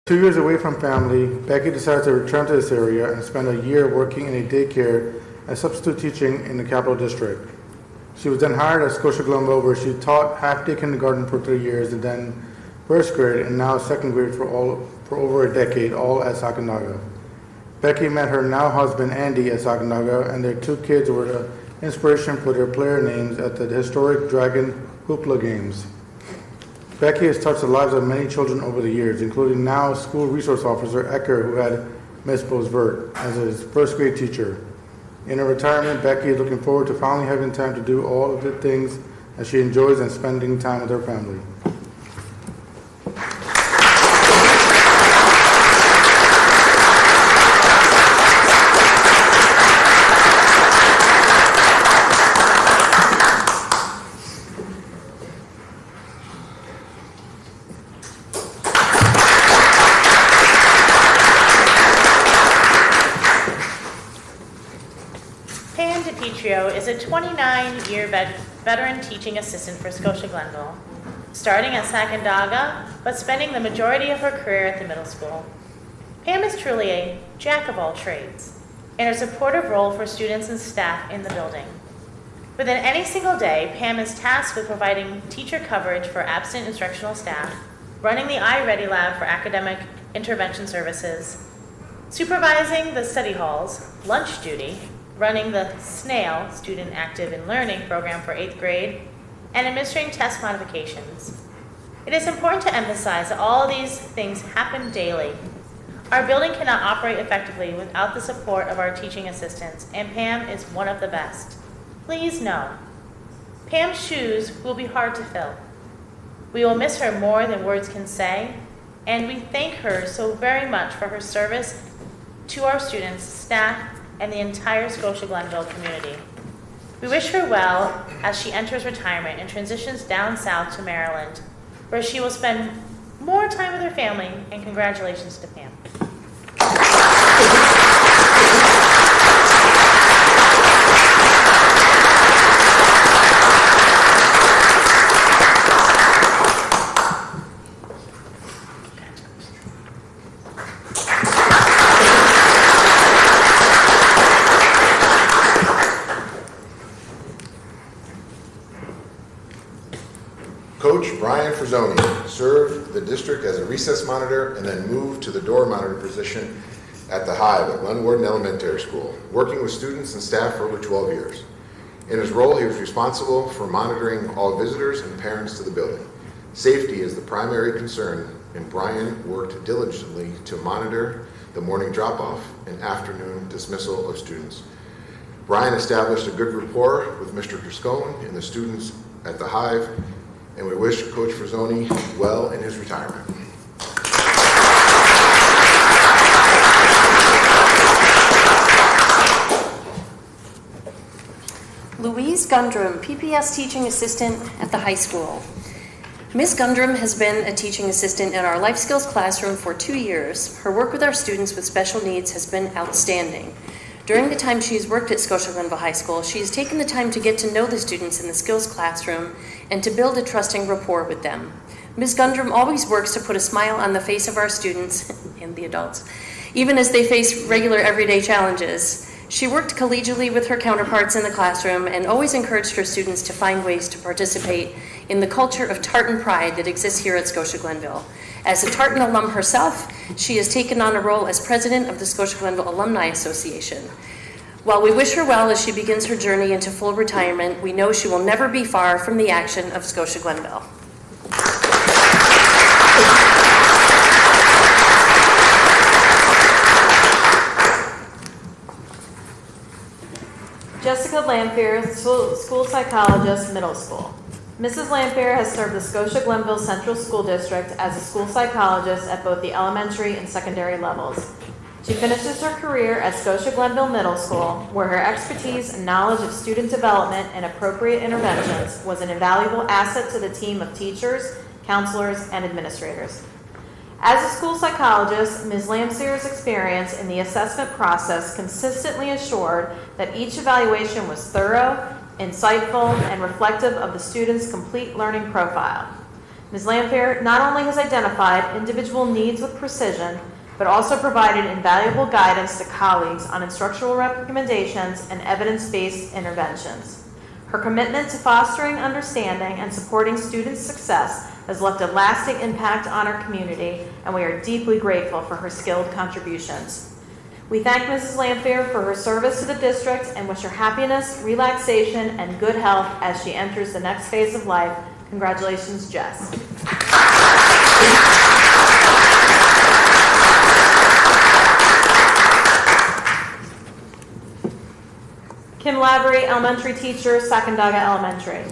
2 years away from family, Becky decided to return to this area and spend a year working in a daycare and substitute teaching in the Capital District. She was then hired at Scotia-Glenville, where she taught half-day kindergarten for 3 years and then first grade and now second grade for over a decade, all at Sacandaga. Becky met her now husband Andy at Sacandaga, and their 2 kids were the inspiration for their player names at the historic Dragon Hoopla Games. Becky has touched the lives of many children over the years, including now school resource officer Ecker, who had Miss Bosvert as his first grade teacher. In her retirement, Becky is looking forward to finally having time to do all of the things that she enjoys and spending time with her family. Is a 29-year veteran teaching assistant for Scotia-Glenville, starting at Sacandaga, but spending the majority of her career at the middle school. Pam is truly a jack of all trades in her supportive role for students and staff in the building. Within any single day, Pam is tasked with providing teacher coverage for absent instructional staff, running the iReady Lab for academic intervention services, supervising the study halls, lunch duty, running the SNAIL, Student Active in Learning program for 8th grade, and administering test modifications. It is important to emphasize that all of these things happen daily. Our building cannot operate effectively without the support of our teaching assistants, and Pam is one of the best. Please know, Pam's shoes will be hard to fill. We will miss her more than words can say, and we thank her so very much for her service to our students, staff, and the entire Scotia-Glenville community. We wish her well as she enters retirement and transitions down south to Maryland, where she will spend more time with her family, and congratulations to Pam. Coach Brian Frazzoni served the district as a recess monitor and then moved to the door monitor position at the Hive at Glen Warden Elementary School, working with students and staff for over 12 years. In his role, he was responsible for monitoring all visitors and parents to the building. Safety is the primary concern, and Brian worked diligently to monitor the morning drop-off and afternoon dismissal of students. Brian established a good rapport with Mr. Driscoll and the students at the Hive, and we wish Coach Frazzoni well in his retirement. Louise Gundrum, PPS teaching assistant at the high school. Ms. Gundrum has been a teaching assistant in our life skills classroom for 2 years. Her work with our students with special needs has been outstanding. During the time she's worked at Scotia-Glenville High School, she has taken the time to get to know the students in the skills classroom and to build a trusting rapport with them. Ms. Gundrum always works to put a smile on the face of our students and the adults, even as they face regular everyday challenges. She worked collegially with her counterparts in the classroom and always encouraged her students to find ways to participate in the culture of Tartan pride that exists here at Scotia-Glenville. As a Tartan alum herself, she has taken on a role as president of the Scotia-Glenville Alumni Association. While we wish her well as she begins her journey into full retirement, we know she will never be far from the action of Scotia-Glenville. Jessica Lamphere, school psychologist, middle school. Mrs. Lamphere has served the Scotia-Glenville Central School District as a school psychologist at both the elementary and secondary levels. She finishes her career at Scotia-Glenville Middle School, where her expertise and knowledge of student development and appropriate interventions was an invaluable asset to the team of teachers, counselors, and administrators. As a school psychologist, Ms. Lamphere's experience in the assessment process consistently assured that each evaluation was thorough, insightful, and reflective of the student's complete learning profile. Ms. Lamphere not only has identified individual needs with precision, but also provided invaluable guidance to colleagues on instructional recommendations and evidence-based interventions. Her commitment to fostering understanding and supporting students' success has left a lasting impact on our community, and we are deeply grateful for her skilled contributions. We thank Mrs. Lamphere for her service to the district and wish her happiness, relaxation, and good health as she enters the next phase of life. Congratulations, Jess. Kim Lavery, elementary teacher, Scotia-Glenville Elementary.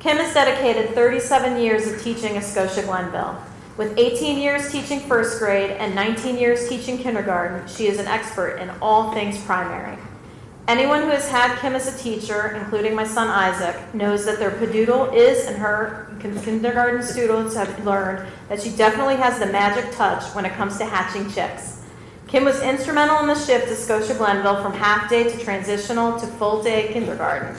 Kim has dedicated 37 years of teaching at Scotia-Glenville. With 18 years teaching first grade and 19 years teaching kindergarten, she is an expert in all things primary. Anyone who has had Kim as a teacher, including my son Isaac, knows that their padoodle is, and her kindergarten students have learned, that she definitely has the magic touch when it comes to hatching chicks. Kim was instrumental in the shift to Scotia-Glenville from half-day to transitional to full-day kindergarten.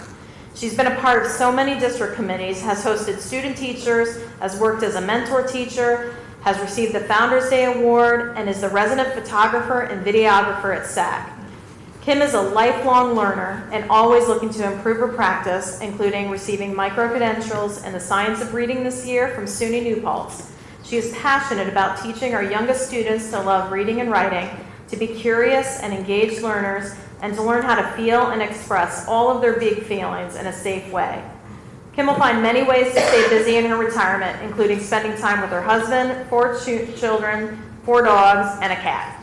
She's been a part of so many district committees, has hosted student teachers, has worked as a mentor teacher, has received the Founders Day Award, and is the resident photographer and videographer at SAC. Kim is a lifelong learner and always looking to improve her practice, including receiving micro-credentials in the science of reading this year from SUNY New Paltz. She is passionate about teaching our youngest students to love reading and writing, to be curious and engaged learners, and to learn how to feel and express all of their big feelings in a safe way. Kim will find many ways to stay busy in her retirement, including spending time with her husband, 4 children, 4 dogs, and a cat.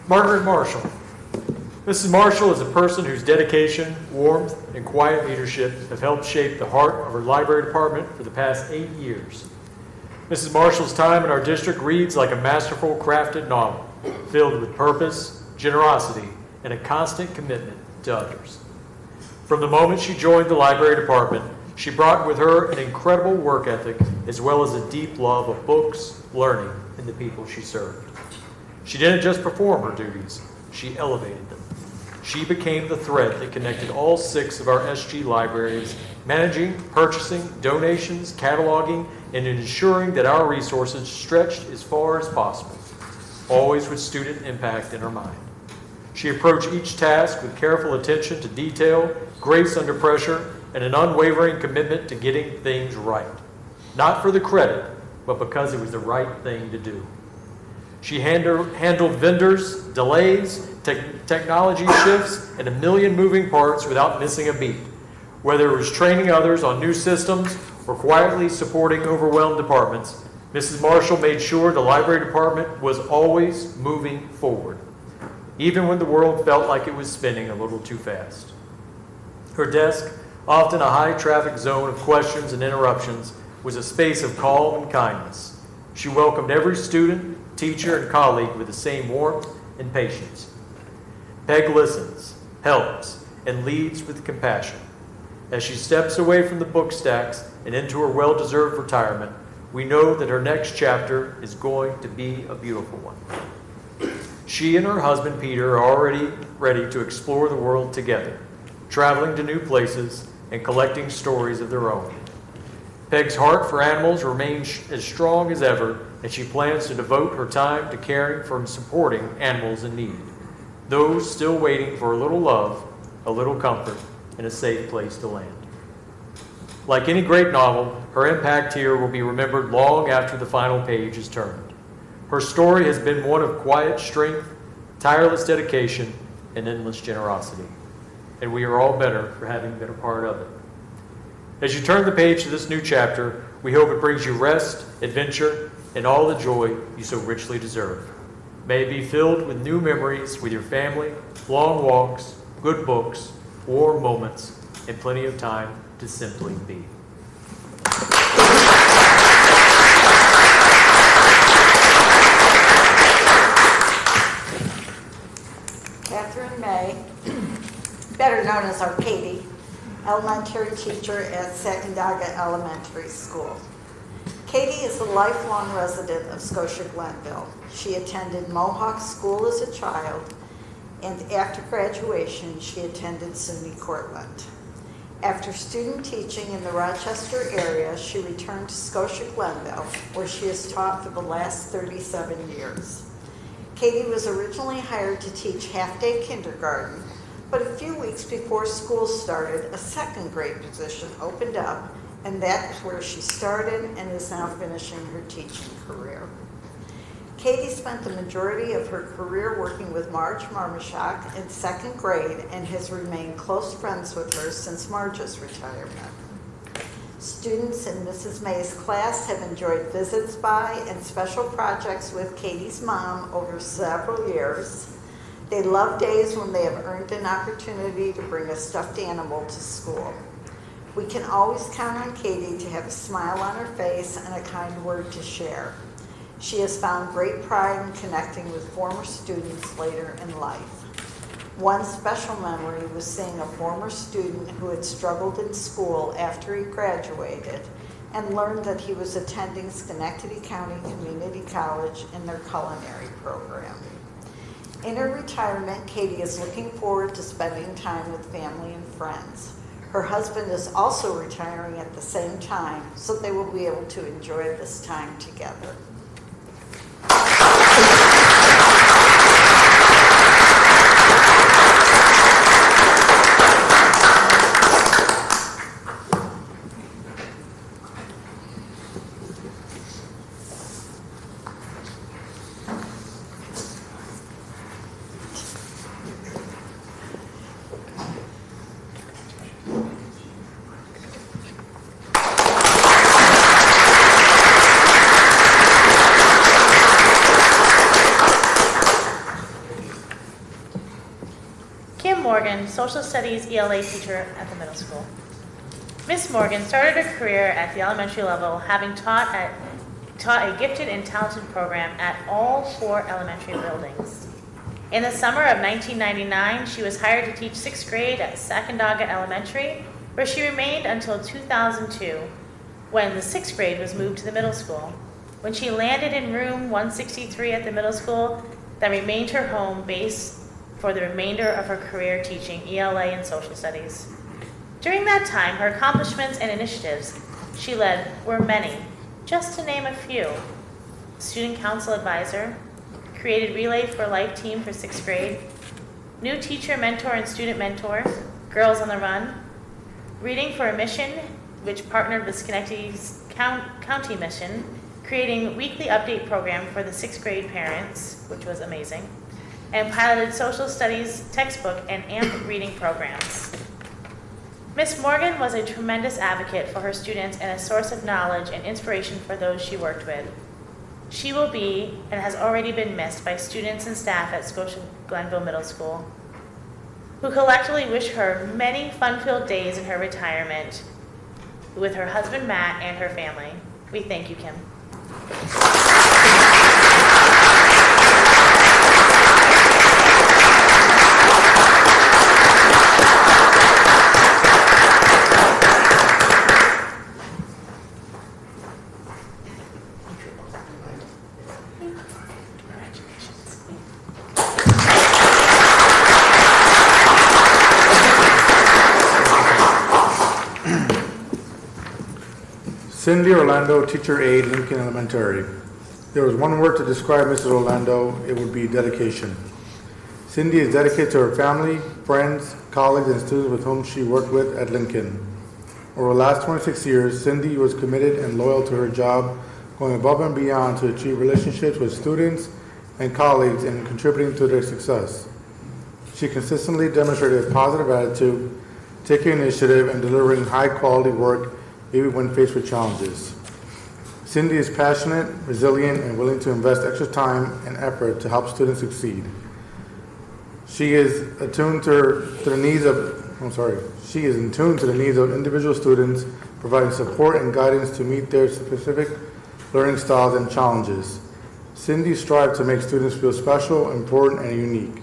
Margaret Marshall. Mrs. Marshall is a person whose dedication, warmth, and quiet leadership have helped shape the heart of our library department for the past 8 years. Mrs. Marshall's time in our district reads like a masterful crafted novel, filled with purpose, generosity, and a constant commitment to others. From the moment she joined the library department, she brought with her an incredible work ethic as well as a deep love of books, learning, and the people she served. She didn't just perform her duties, she elevated them. She became the thread that connected all 6 of our SG libraries, managing, purchasing, donations, cataloging, and ensuring that our resources stretched as far as possible, always with student impact in her mind. She approached each task with careful attention to detail, grace under pressure, and an unwavering commitment to getting things right. Not for the credit, but because it was the right thing to do. She handled vendors, delays, technology shifts, and a million moving parts without missing a beat. Whether it was training others on new systems or quietly supporting overwhelmed departments, Mrs. Marshall made sure the library department was always moving forward, even when the world felt like it was spinning a little too fast. Her desk, often a high-traffic zone of questions and interruptions, was a space of calm and kindness. She welcomed every student, teacher, and colleague with the same warmth and patience. Peg listens, helps, and leads with compassion. As she steps away from the book stacks and into her well-deserved retirement, we know that her next chapter is going to be a beautiful one. She and her husband Peter are already ready to explore the world together, traveling to new places and collecting stories of their own. Peg's heart for animals remains as strong as ever, and she plans to devote her time to caring for and supporting animals in need, those still waiting for a little love, a little comfort, and a safe place to land. Like any great novel, her impact here will be remembered long after the final page is turned. Her story has been one of quiet strength, tireless dedication, and endless generosity, and we are all better for having been a part of it. As you turn the page to this new chapter, we hope it brings you rest, adventure, and all the joy you so richly deserve. May it be filled with new memories with your family, long walks, good books, warm moments, and plenty of time to simply be. Catherine May, better known as our Katie, elementary teacher at Scotia-Glenville Elementary School. Katie is a lifelong resident of Scotia-Glenville. She attended Mohawk School as a child, and after graduation, she attended SUNY Cortland. After student teaching in the Rochester area, she returned to Scotia-Glenville, where she has taught for the last 37 years. Katie was originally hired to teach half-day kindergarten, but a few weeks before school started, a second grade position opened up, and that's where she started and is now finishing her teaching career. Katie spent the majority of her career working with Marge Marmashak in second grade and has remained close friends with her since Marge's retirement. Students in Mrs. May's class have enjoyed visits by and special projects with Katie's mom over several years. They love days when they have earned an opportunity to bring a stuffed animal to school. We can always count on Katie to have a smile on her face and a kind word to share. She has found great pride in connecting with former students later in life. One special memory was seeing a former student who had struggled in school after he graduated and learned that he was attending Schenectady County Community College in their culinary program. In her retirement, Katie is looking forward to spending time with family and friends. Her husband is also retiring at the same time, so they will be able to enjoy this time together. Morgan, Social Studies ELA teacher at the middle school. Miss Morgan started her career at the elementary level, having taught a gifted and talented program at all 4 elementary buildings. In the summer of 1999, she was hired to teach 6th grade at Sacagawea Elementary, where she remained until 2002, when the 6th grade was moved to the middle school. When she landed in room 163 at the middle school, that remained her home base for the remainder of her career teaching ELA and social studies. During that time, her accomplishments and initiatives she led were many, just to name a few. Student council advisor, created Relay for Life team for 6th grade, new teacher, mentor, and student mentor, Girls on the Run, Reading for a Mission, which partnered with Schenectady's county mission, creating weekly update program for the 6th grade parents, which was amazing, and piloted social studies textbook and AMP reading programs. Miss Morgan was a tremendous advocate for her students and a source of knowledge and inspiration for those she worked with. She will be and has already been missed by students and staff at Scotia-Glenville Middle School, who collectively wish her many fun-filled days in her retirement with her husband Matt and her family. We thank you, Kim. Cindy Orlando, teacher aide, Lincoln Elementary. If there was one word to describe Mrs. Orlando, it would be dedication. Cindy is dedicated to her family, friends, colleagues, and students with whom she worked with at Lincoln. Over the last 26 years, Cindy was committed and loyal to her job, going above and beyond to achieve relationships with students and colleagues and contributing to their success. She consistently demonstrated a positive attitude, taking initiative, and delivering high-quality work even when faced with challenges. Cindy is passionate, resilient, and willing to invest extra time and effort to help students succeed. She is in tune to the needs of individual students, providing support and guidance to meet their specific learning styles and challenges. Cindy strives to make students feel special, important, and unique.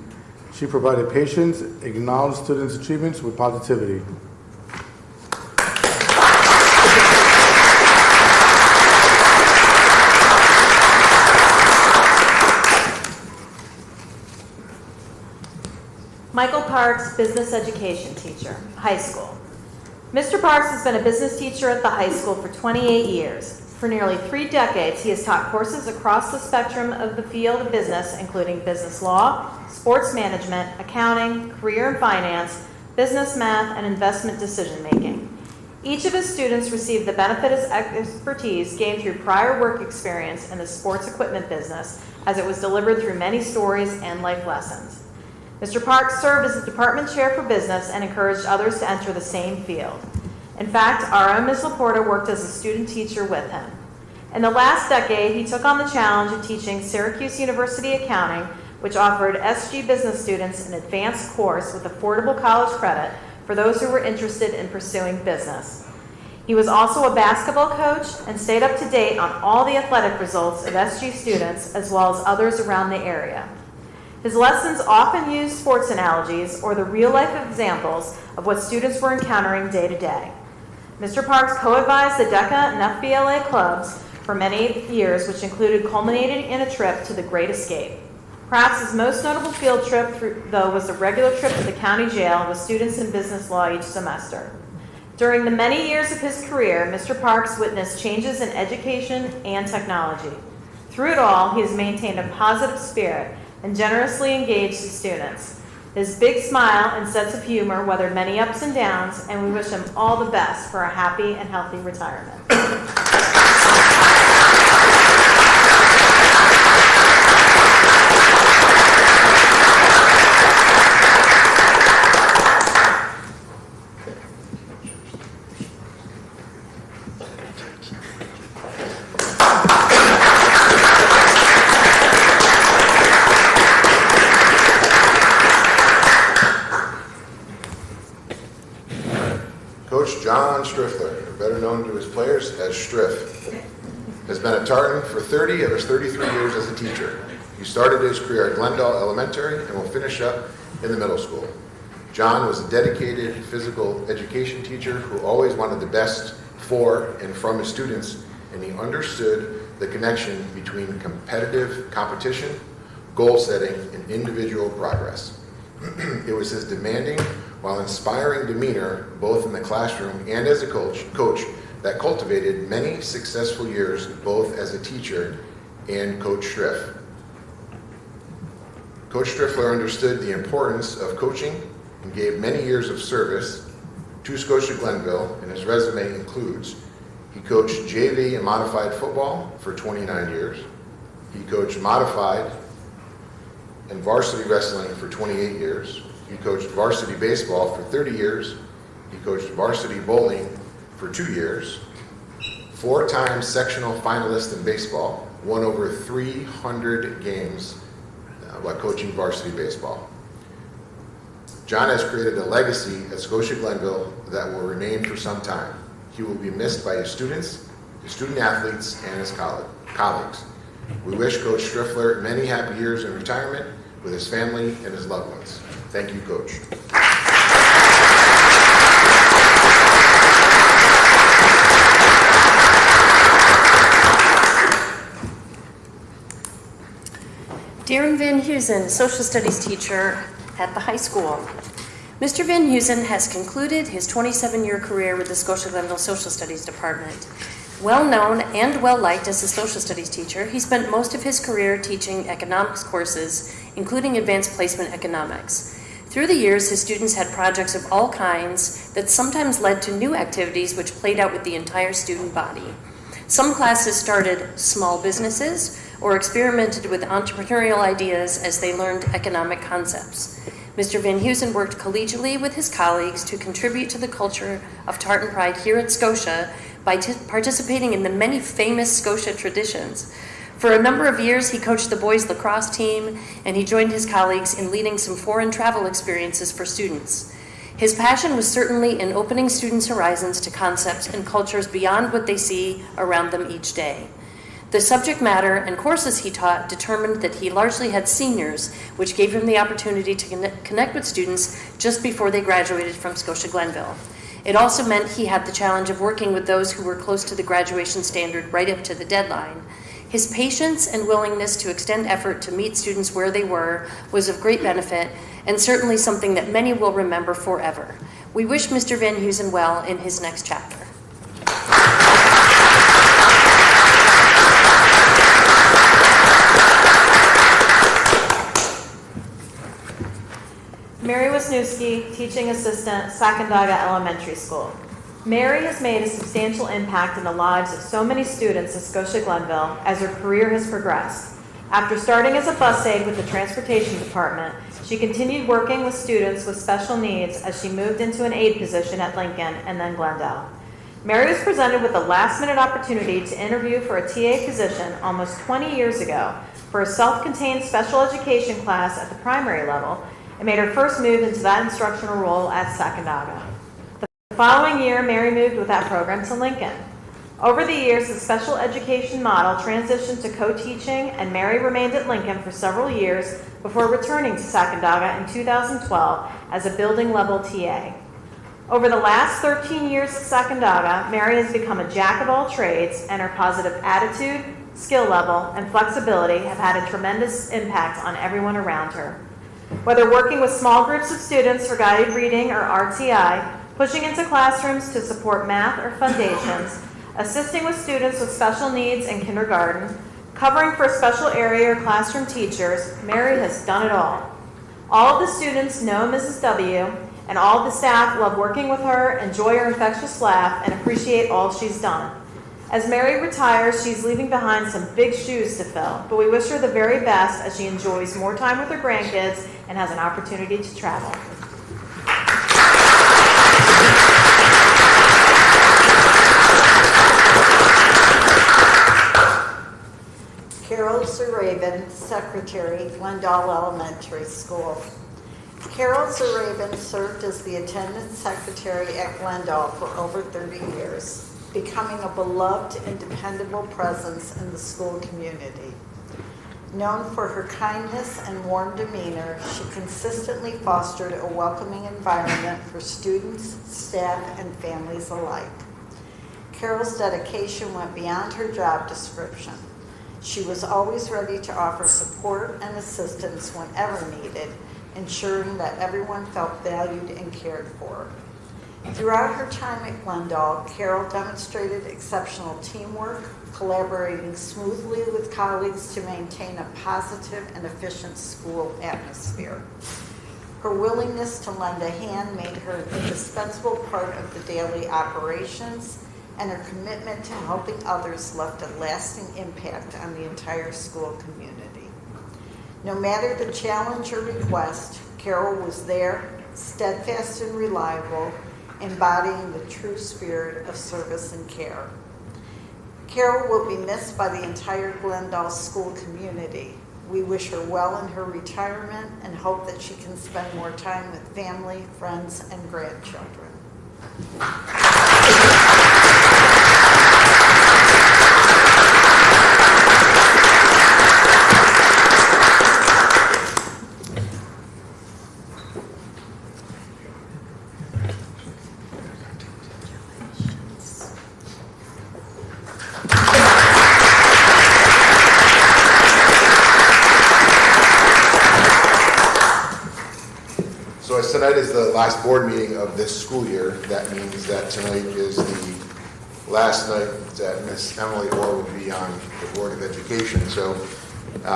She provided patience, acknowledged students' achievements with positivity. Michael Parks, business education teacher, high school. Mr. Parks has been a business teacher at the high school for 28 years. For nearly 3 decades, he has taught courses across the spectrum of the field of business, including business law, sports management, accounting, career and finance, business math, and investment decision-making. Each of his students received the benefit of expertise gained through prior work experience in the sports equipment business, as it was delivered through many stories and life lessons. Mr. Parks served as the department chair for business and encouraged others to enter the same field. In fact, our own Ms. Laporta worked as a student teacher with him. In the last decade, he took on the challenge of teaching Syracuse University accounting, which offered SG business students an advanced course with affordable college credit for those who were interested in pursuing business. He was also a basketball coach and stayed up to date on all the athletic results of SG students as well as others around the area. His lessons often used sports analogies or the real-life examples of what students were encountering day to day. Mr. Parks co-advised the DECA and FBLA clubs for many years, which included culminating in a trip to the Great Escape. Perhaps his most notable field trip, though, was the regular trip to the county jail with students in business law each semester. During the many years of his career, Mr. Parks witnessed changes in education and technology. Through it all, he has maintained a positive spirit and generously engaged his students. His big smile and sense of humor weathered many ups and downs, and we wish him all the best for a happy and healthy retirement. Coach John Striffler, better known to his players as Striff, has been at Tartan for 30 of his 33 years as a teacher. He started his career at Glendale Elementary and will finish up in the middle school. John was a dedicated physical education teacher who always wanted the best for and from his students, and he understood the connection between competitive competition, goal setting, and individual progress. It was his demanding while inspiring demeanor, both in the classroom and as a coach, that cultivated many successful years both as a teacher and Coach Striff. Coach Striffler understood the importance of coaching and gave many years of service to Scotia-Glenville, and his resume includes: he coached JV and modified football for 29 years. He coached modified and varsity wrestling for 28 years. He coached varsity baseball for 30 years. He coached varsity bowling for 2 years. 4-time sectional finalist in baseball, won over 300 games while coaching varsity baseball. John has created a legacy at Scotia-Glenville that will remain for some time. He will be missed by his students, his student athletes, and his colleagues. We wish Coach Striffler many happy years in retirement with his family and his loved ones. Thank you, Coach. Darren Van Heusen, social studies teacher at the high school. Mr. Van Heusen has concluded his 27-year career with the Scotia-Glenville Social Studies Department. Well known and well liked as a social studies teacher, he spent most of his career teaching economics courses, including advanced placement economics. Through the years, his students had projects of all kinds that sometimes led to new activities which played out with the entire student body. Some classes started small businesses or experimented with entrepreneurial ideas as they learned economic concepts. Mr. Van Heusen worked collegially with his colleagues to contribute to the culture of Tartan Pride here at Scotia by participating in the many famous Scotia traditions. For a number of years, he coached the boys lacrosse team, and he joined his colleagues in leading some foreign travel experiences for students. His passion was certainly in opening students' horizons to concepts and cultures beyond what they see around them each day. The subject matter and courses he taught determined that he largely had seniors, which gave him the opportunity to connect with students just before they graduated from Scotia-Glenville. It also meant he had the challenge of working with those who were close to the graduation standard right up to the deadline. His patience and willingness to extend effort to meet students where they were was of great benefit and certainly something that many will remember forever. We wish Mr. Van Heusen well in his next chapter. Mary Wisniewski, Teaching Assistant, Sacandaga Elementary School. Mary has made a substantial impact in the lives of so many students at Scotia-Glenville as her career has progressed. After starting as a bus aide with the Transportation Department, she continued working with students with special needs as she moved into an aide position at Lincoln and then Glendale. Mary was presented with a last-minute opportunity to interview for a TA position almost 20 years ago for a self-contained special education class at the primary level and made her first move into that instructional role at Sacandaga. The following year, Mary moved with that program to Lincoln. Over the years, the special education model transitioned to co-teaching, and Mary remained at Lincoln for several years before returning to Sacandaga in 2012 as a building level TA. Over the last 13 years at Sacandaga, Mary has become a jack of all trades, and her positive attitude, skill level, and flexibility have had a tremendous impact on everyone around her. Whether working with small groups of students for guided reading or RTI, pushing into classrooms to support math or foundations, assisting with students with special needs in kindergarten, covering for special area or classroom teachers, Mary has done it all. All of the students know Mrs. W, and all of the staff love working with her, enjoy her infectious laugh, and appreciate all she's done. As Mary retires, she's leaving behind some big shoes to fill, but we wish her the very best as she enjoys more time with her grandkids and has an opportunity to travel. Carol Zuraven, Secretary, Glendale Elementary School. Carol Zuraven served as the attendance secretary at Glendale for over 30 years, becoming a beloved and dependable presence in the school community. Known for her kindness and warm demeanor, she consistently fostered a welcoming environment for students, staff, and families alike. Carol's dedication went beyond her job description. She was always ready to offer support and assistance whenever needed, ensuring that everyone felt valued and cared for. Throughout her time at Glendale, Carol demonstrated exceptional teamwork, collaborating smoothly with colleagues to maintain a positive and efficient school atmosphere. Her willingness to lend a hand made her an indispensable part of the daily operations, and her commitment to helping others left a lasting impact on the entire school community. No matter the challenge or request, Carol was there, steadfast and reliable, embodying the true spirit of service and care. Carol will be missed by the entire Glendale school community. We wish her well in her retirement and hope that she can spend more time with family, friends, and grandchildren. So as tonight is the last board meeting of this school year, that means that tonight is the last night that Miss Emily Orr will be on the Board of Education. So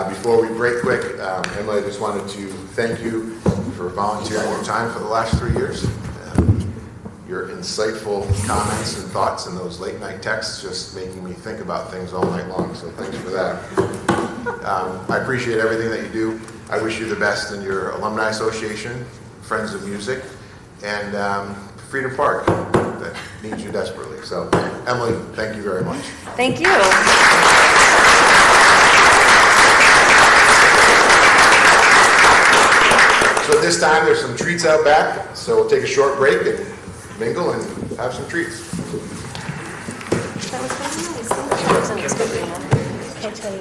before we break quick, Emily, I just wanted to thank you for volunteering your time for the last 3 years. Your insightful comments and thoughts and those late night texts just making me think about things all night long, so thanks for that. I appreciate everything that you do. I wish you the best in your Alumni Association, Friends of Music, and Freedom Park that needs you desperately. So, Emily, thank you very much. Thank you. So at this time, there's some treats out back, so we'll take a short break and mingle and have some treats. That was very nice. Thank you. That was good. Can't tell you.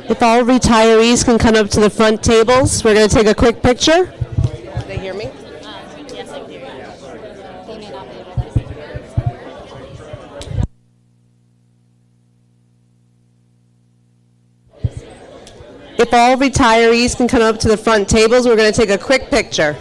If all retirees can come up to the front tables, we're going to take a quick picture. Can they hear me? Yes, I do. They may not be able to. If all retirees can come up to the front tables, we're going to take a quick picture.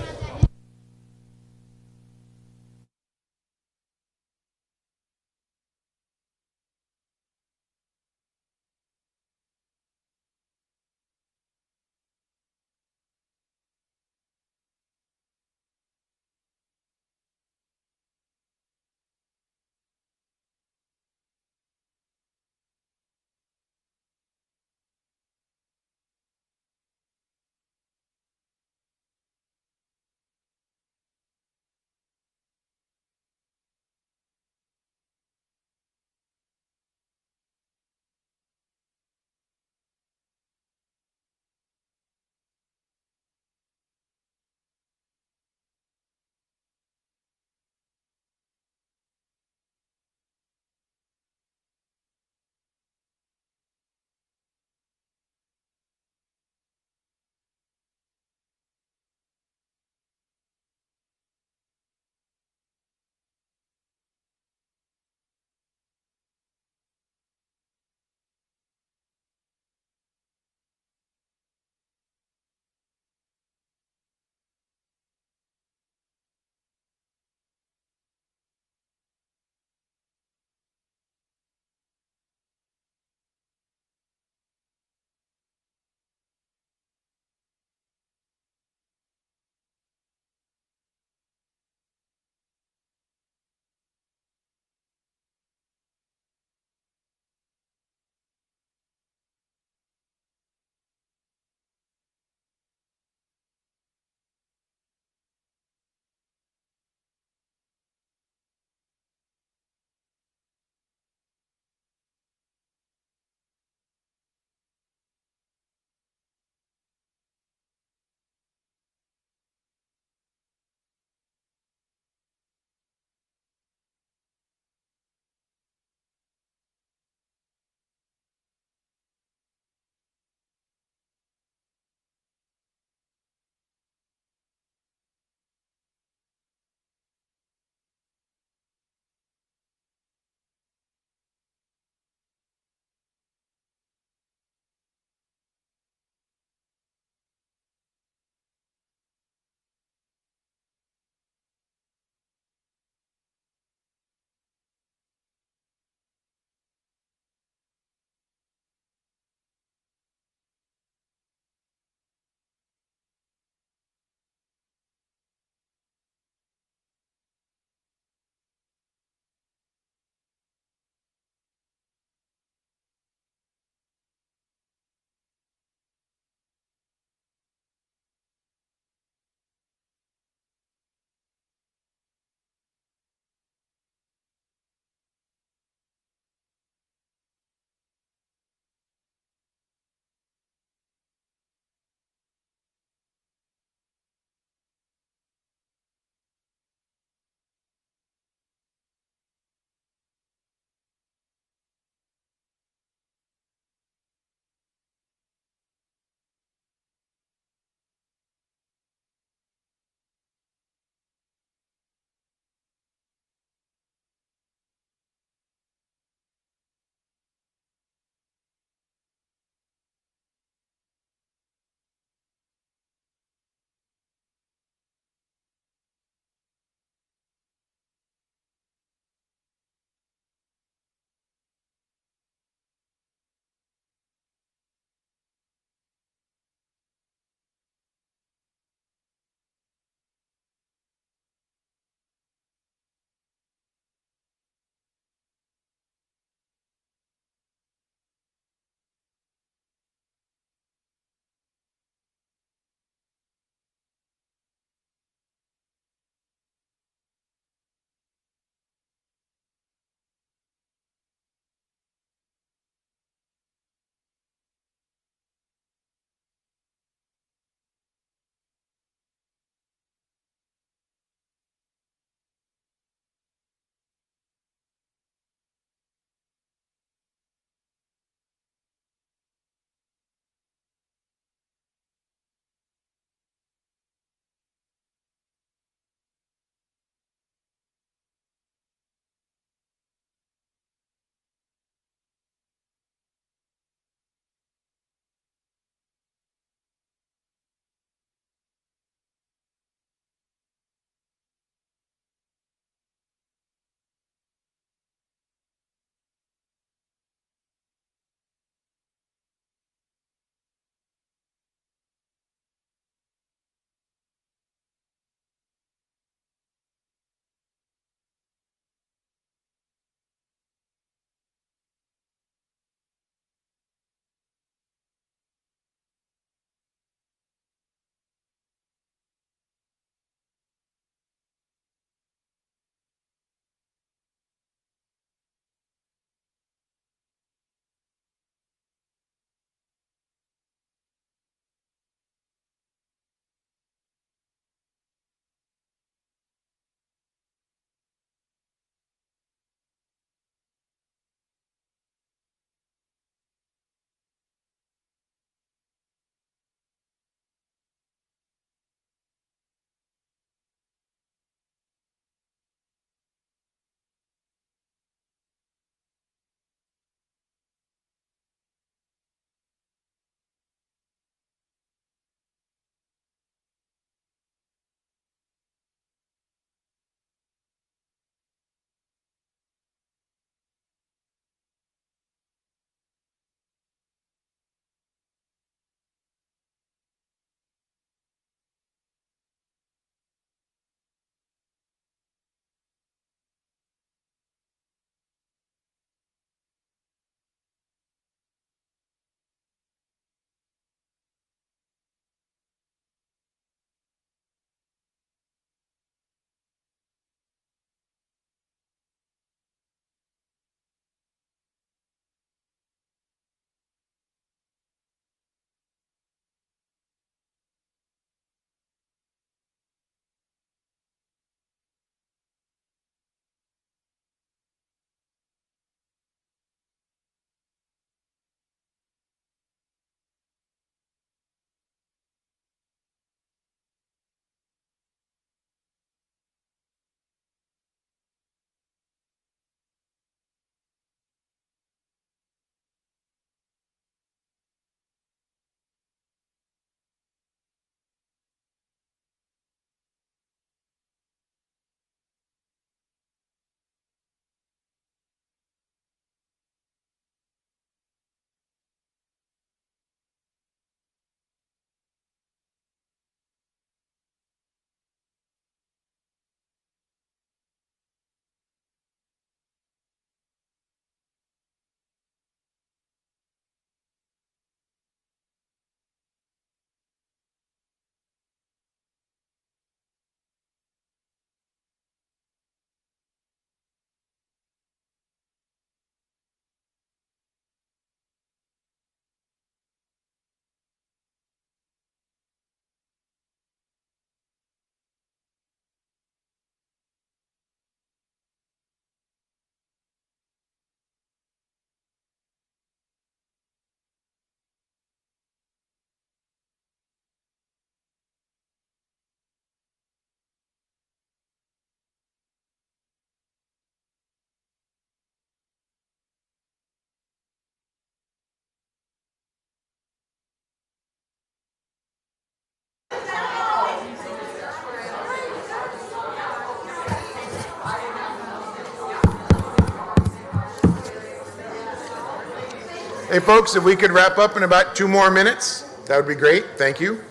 Hey, folks, if we could wrap up in about 2 more minutes, that would be great. Thank you.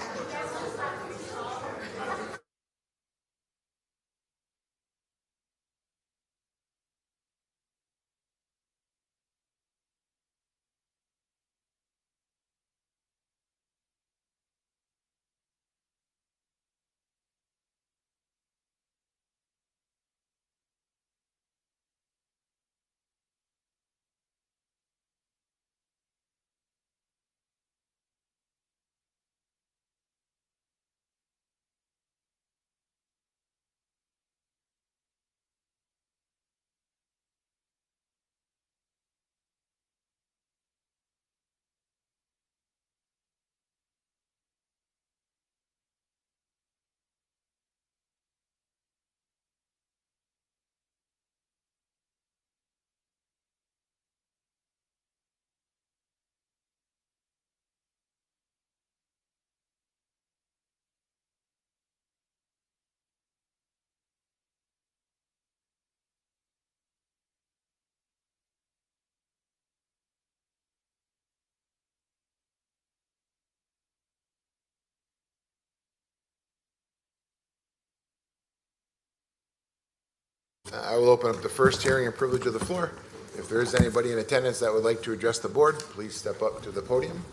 I will open up the first hearing and privilege of the floor. If there is anybody in attendance that would like to address the board, please step up to the podium.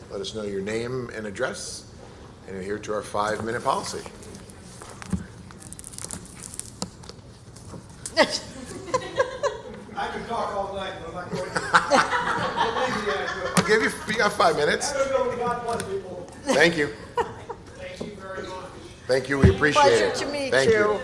Let us know your name and address, and adhere to our 5-minute policy. I can talk all night, but I'm not going to. I'll give you 5 minutes. I don't know what God bless people. Thank you. Thank you very much. Thank you. We appreciate Pleasure it. to meet Thank you.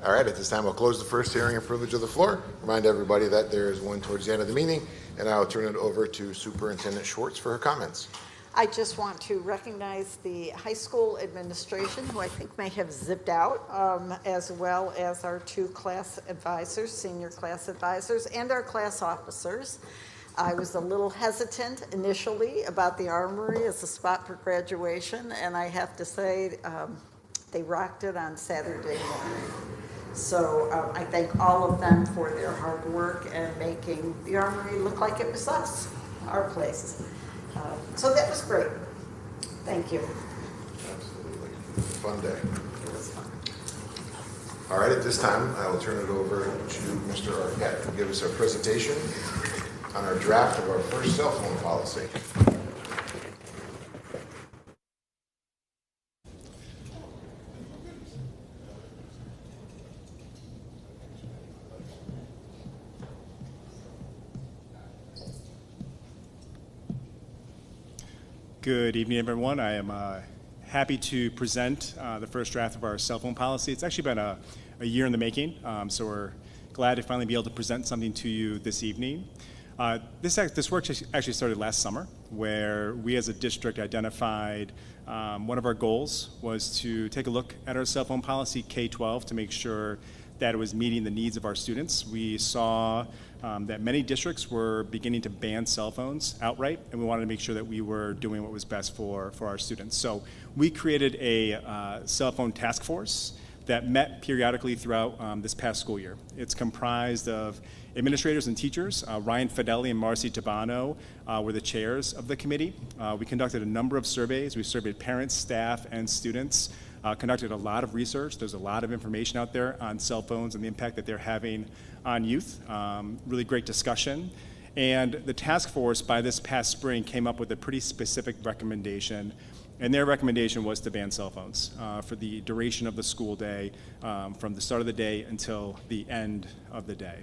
All right, at this time, I'll close the first hearing and privilege of the floor. Remind everybody that there is one towards the end of the meeting, and I'll turn it over to Superintendent Schwartz for her comments. I just want to recognize the high school administration, who I think may have zipped out, as well as our 2 class advisors, senior class advisors, and our class officers. I was a little hesitant initially about the Armory as a spot for graduation, and I have to say they rocked it on Saturday morning. So I thank all of them for their hard work and making the Armory look like it was us, our place. So that was great. Thank you. Absolutely. Fun day. It was fun. All right, at this time, I will turn it over to Mr. Arquette to give us a presentation on our draft of our first cell phone policy. Good evening, everyone. I am happy to present the first draft of our cell phone policy. It's actually been a year in the making, so we're glad to finally be able to present something to you this evening. This work actually started last summer, where we as a district identified one of our goals was to take a look at our cell phone policy K-12 to make sure that it was meeting the needs of our students. We saw that many districts were beginning to ban cell phones outright, and we wanted to make sure that we were doing what was best for our students. So we created a cell phone task force that met periodically throughout this past school year. It's comprised of administrators and teachers. Ryan Fideli and Marcy Tabano were the chairs of the committee. We conducted a number of surveys. We surveyed parents, staff, and students. Conducted a lot of research. There's a lot of information out there on cell phones and the impact that they're having on youth. Really great discussion. And the task force by this past spring came up with a pretty specific recommendation. And their recommendation was to ban cell phones for the duration of the school day, from the start of the day until the end of the day.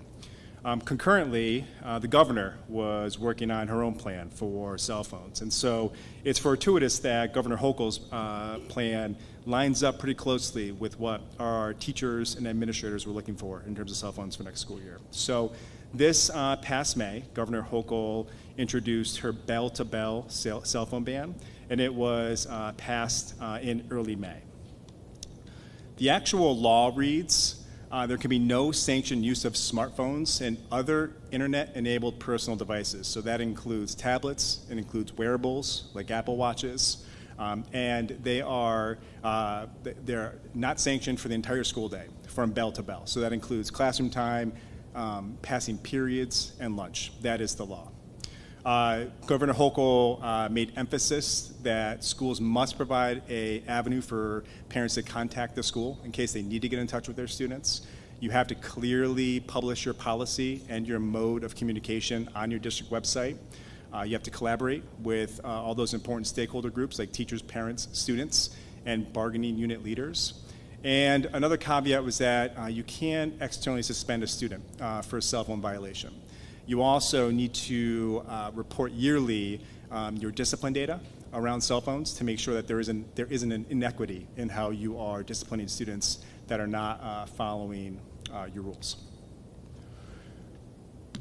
Concurrently, the governor was working on her own plan for cell phones. And so it's fortuitous that Governor Hochul's plan lines up pretty closely with what our teachers and administrators were looking for in terms of cell phones for next school year. So this past May, Governor Hochul introduced her bell-to-bell cell phone ban, and it was passed in early May. The actual law reads, there can be no sanctioned use of smartphones and other internet-enabled personal devices. So that includes tablets, it includes wearables like Apple Watches, and they're not sanctioned for the entire school day from bell to bell. So that includes classroom time, passing periods and lunch. That is the law. Governor Hochul made emphasis that schools must provide an avenue for parents to contact the school in case they need to get in touch with their students. You have to clearly publish your policy and your mode of communication on your district website. You have to collaborate with all those important stakeholder groups like teachers, parents, students, and bargaining unit leaders. And another caveat was that you can externally suspend a student for a cell phone violation. You also need to report yearly your discipline data around cell phones to make sure that there isn't an inequity in how you are disciplining students that are not following your rules.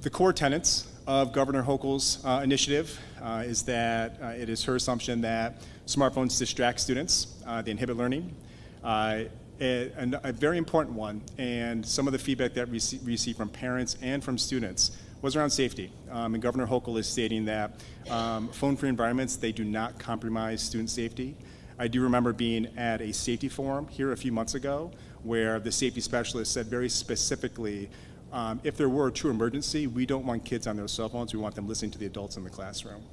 The core tenets of Governor Hochul's initiative is that it is her assumption that smartphones distract students, they inhibit learning. And a very important one, and some of the feedback that we receive from parents and from students was around safety. And Governor Hochul is stating that phone-free environments, they do not compromise student safety. I do remember being at a safety forum here a few months ago where the safety specialist said very specifically, if there were a true emergency, we don't want kids on their cell phones, we want them listening to the adults in the classroom.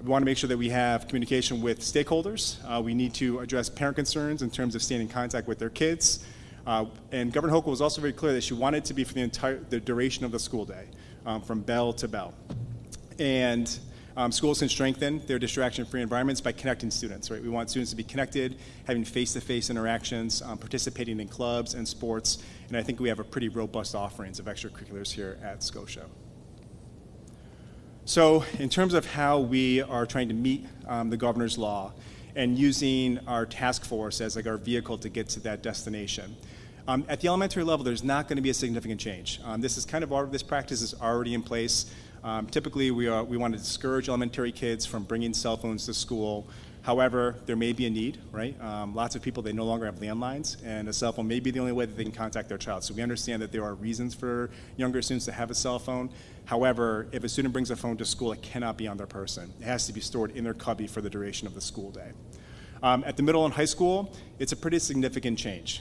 We want to make sure that we have communication with stakeholders. We need to address parent concerns in terms of staying in contact with their kids. And Governor Hochul was also very clear that she wanted it to be for the duration of the school day, from bell to bell. And schools can strengthen their distraction-free environments by connecting students, right? We want students to be connected, having face-to-face interactions, participating in clubs and sports, and I think we have a pretty robust offerings of extracurriculars here at Scotia. So in terms of how we are trying to meet the governor's law and using our task force as like our vehicle to get to that destination, at the elementary level, there's not going to be a significant change. This practice is already in place. Typically, we want to discourage elementary kids from bringing cell phones to school. However, there may be a need, right? Lots of people, they no longer have landlines, and a cell phone may be the only way that they can contact their child. So we understand that there are reasons for younger students to have a cell phone. However, if a student brings a phone to school, it cannot be on their person. It has to be stored in their cubby for the duration of the school day. At the middle and high school, it's a pretty significant change.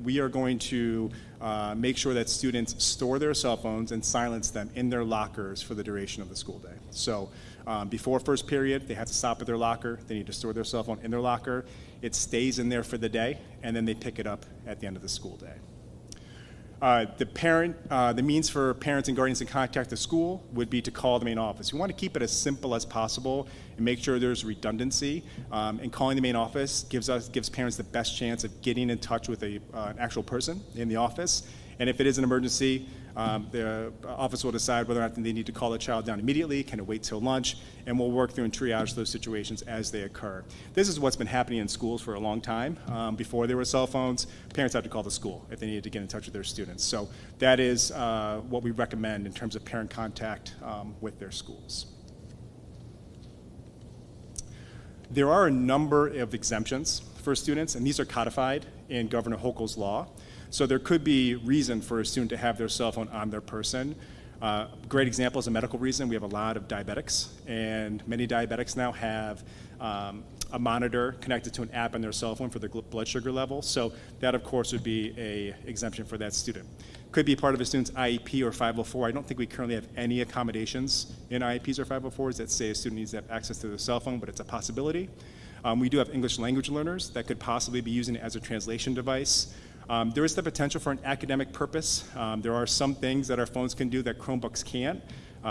We are going to make sure that students store their cell phones and silence them in their lockers for the duration of the school day. So before first period, they have to stop at their locker. They need to store their cell phone in their locker. It stays in there for the day, and then they pick it up at the end of the school day. The means for parents and guardians to contact the school would be to call the main office. We want to keep it as simple as possible and make sure there's redundancy. And calling the main office gives parents the best chance of getting in touch with an actual person in the office. And if it is an emergency, the office will decide whether or not they need to call the child down immediately, can it wait till lunch, and we'll work through and triage those situations as they occur. This is what's been happening in schools for a long time. Before there were cell phones, parents had to call the school if they needed to get in touch with their students. So that is what we recommend in terms of parent contact with their schools. There are a number of exemptions for students, and these are codified in Governor Hochul's law. So there could be reason for a student to have their cell phone on their person. Great example is a medical reason. We have a lot of diabetics, and many diabetics now have a monitor connected to an app on their cell phone for their blood sugar level. So that, of course, would be an exemption for that student. Could be part of a student's IEP or 504. I don't think we currently have any accommodations in IEPs or 504s that say a student needs to have access to their cell phone, but it's a possibility. We do have English language learners that could possibly be using it as a translation device. There is the potential for an academic purpose. There are some things that our phones can do that Chromebooks can't.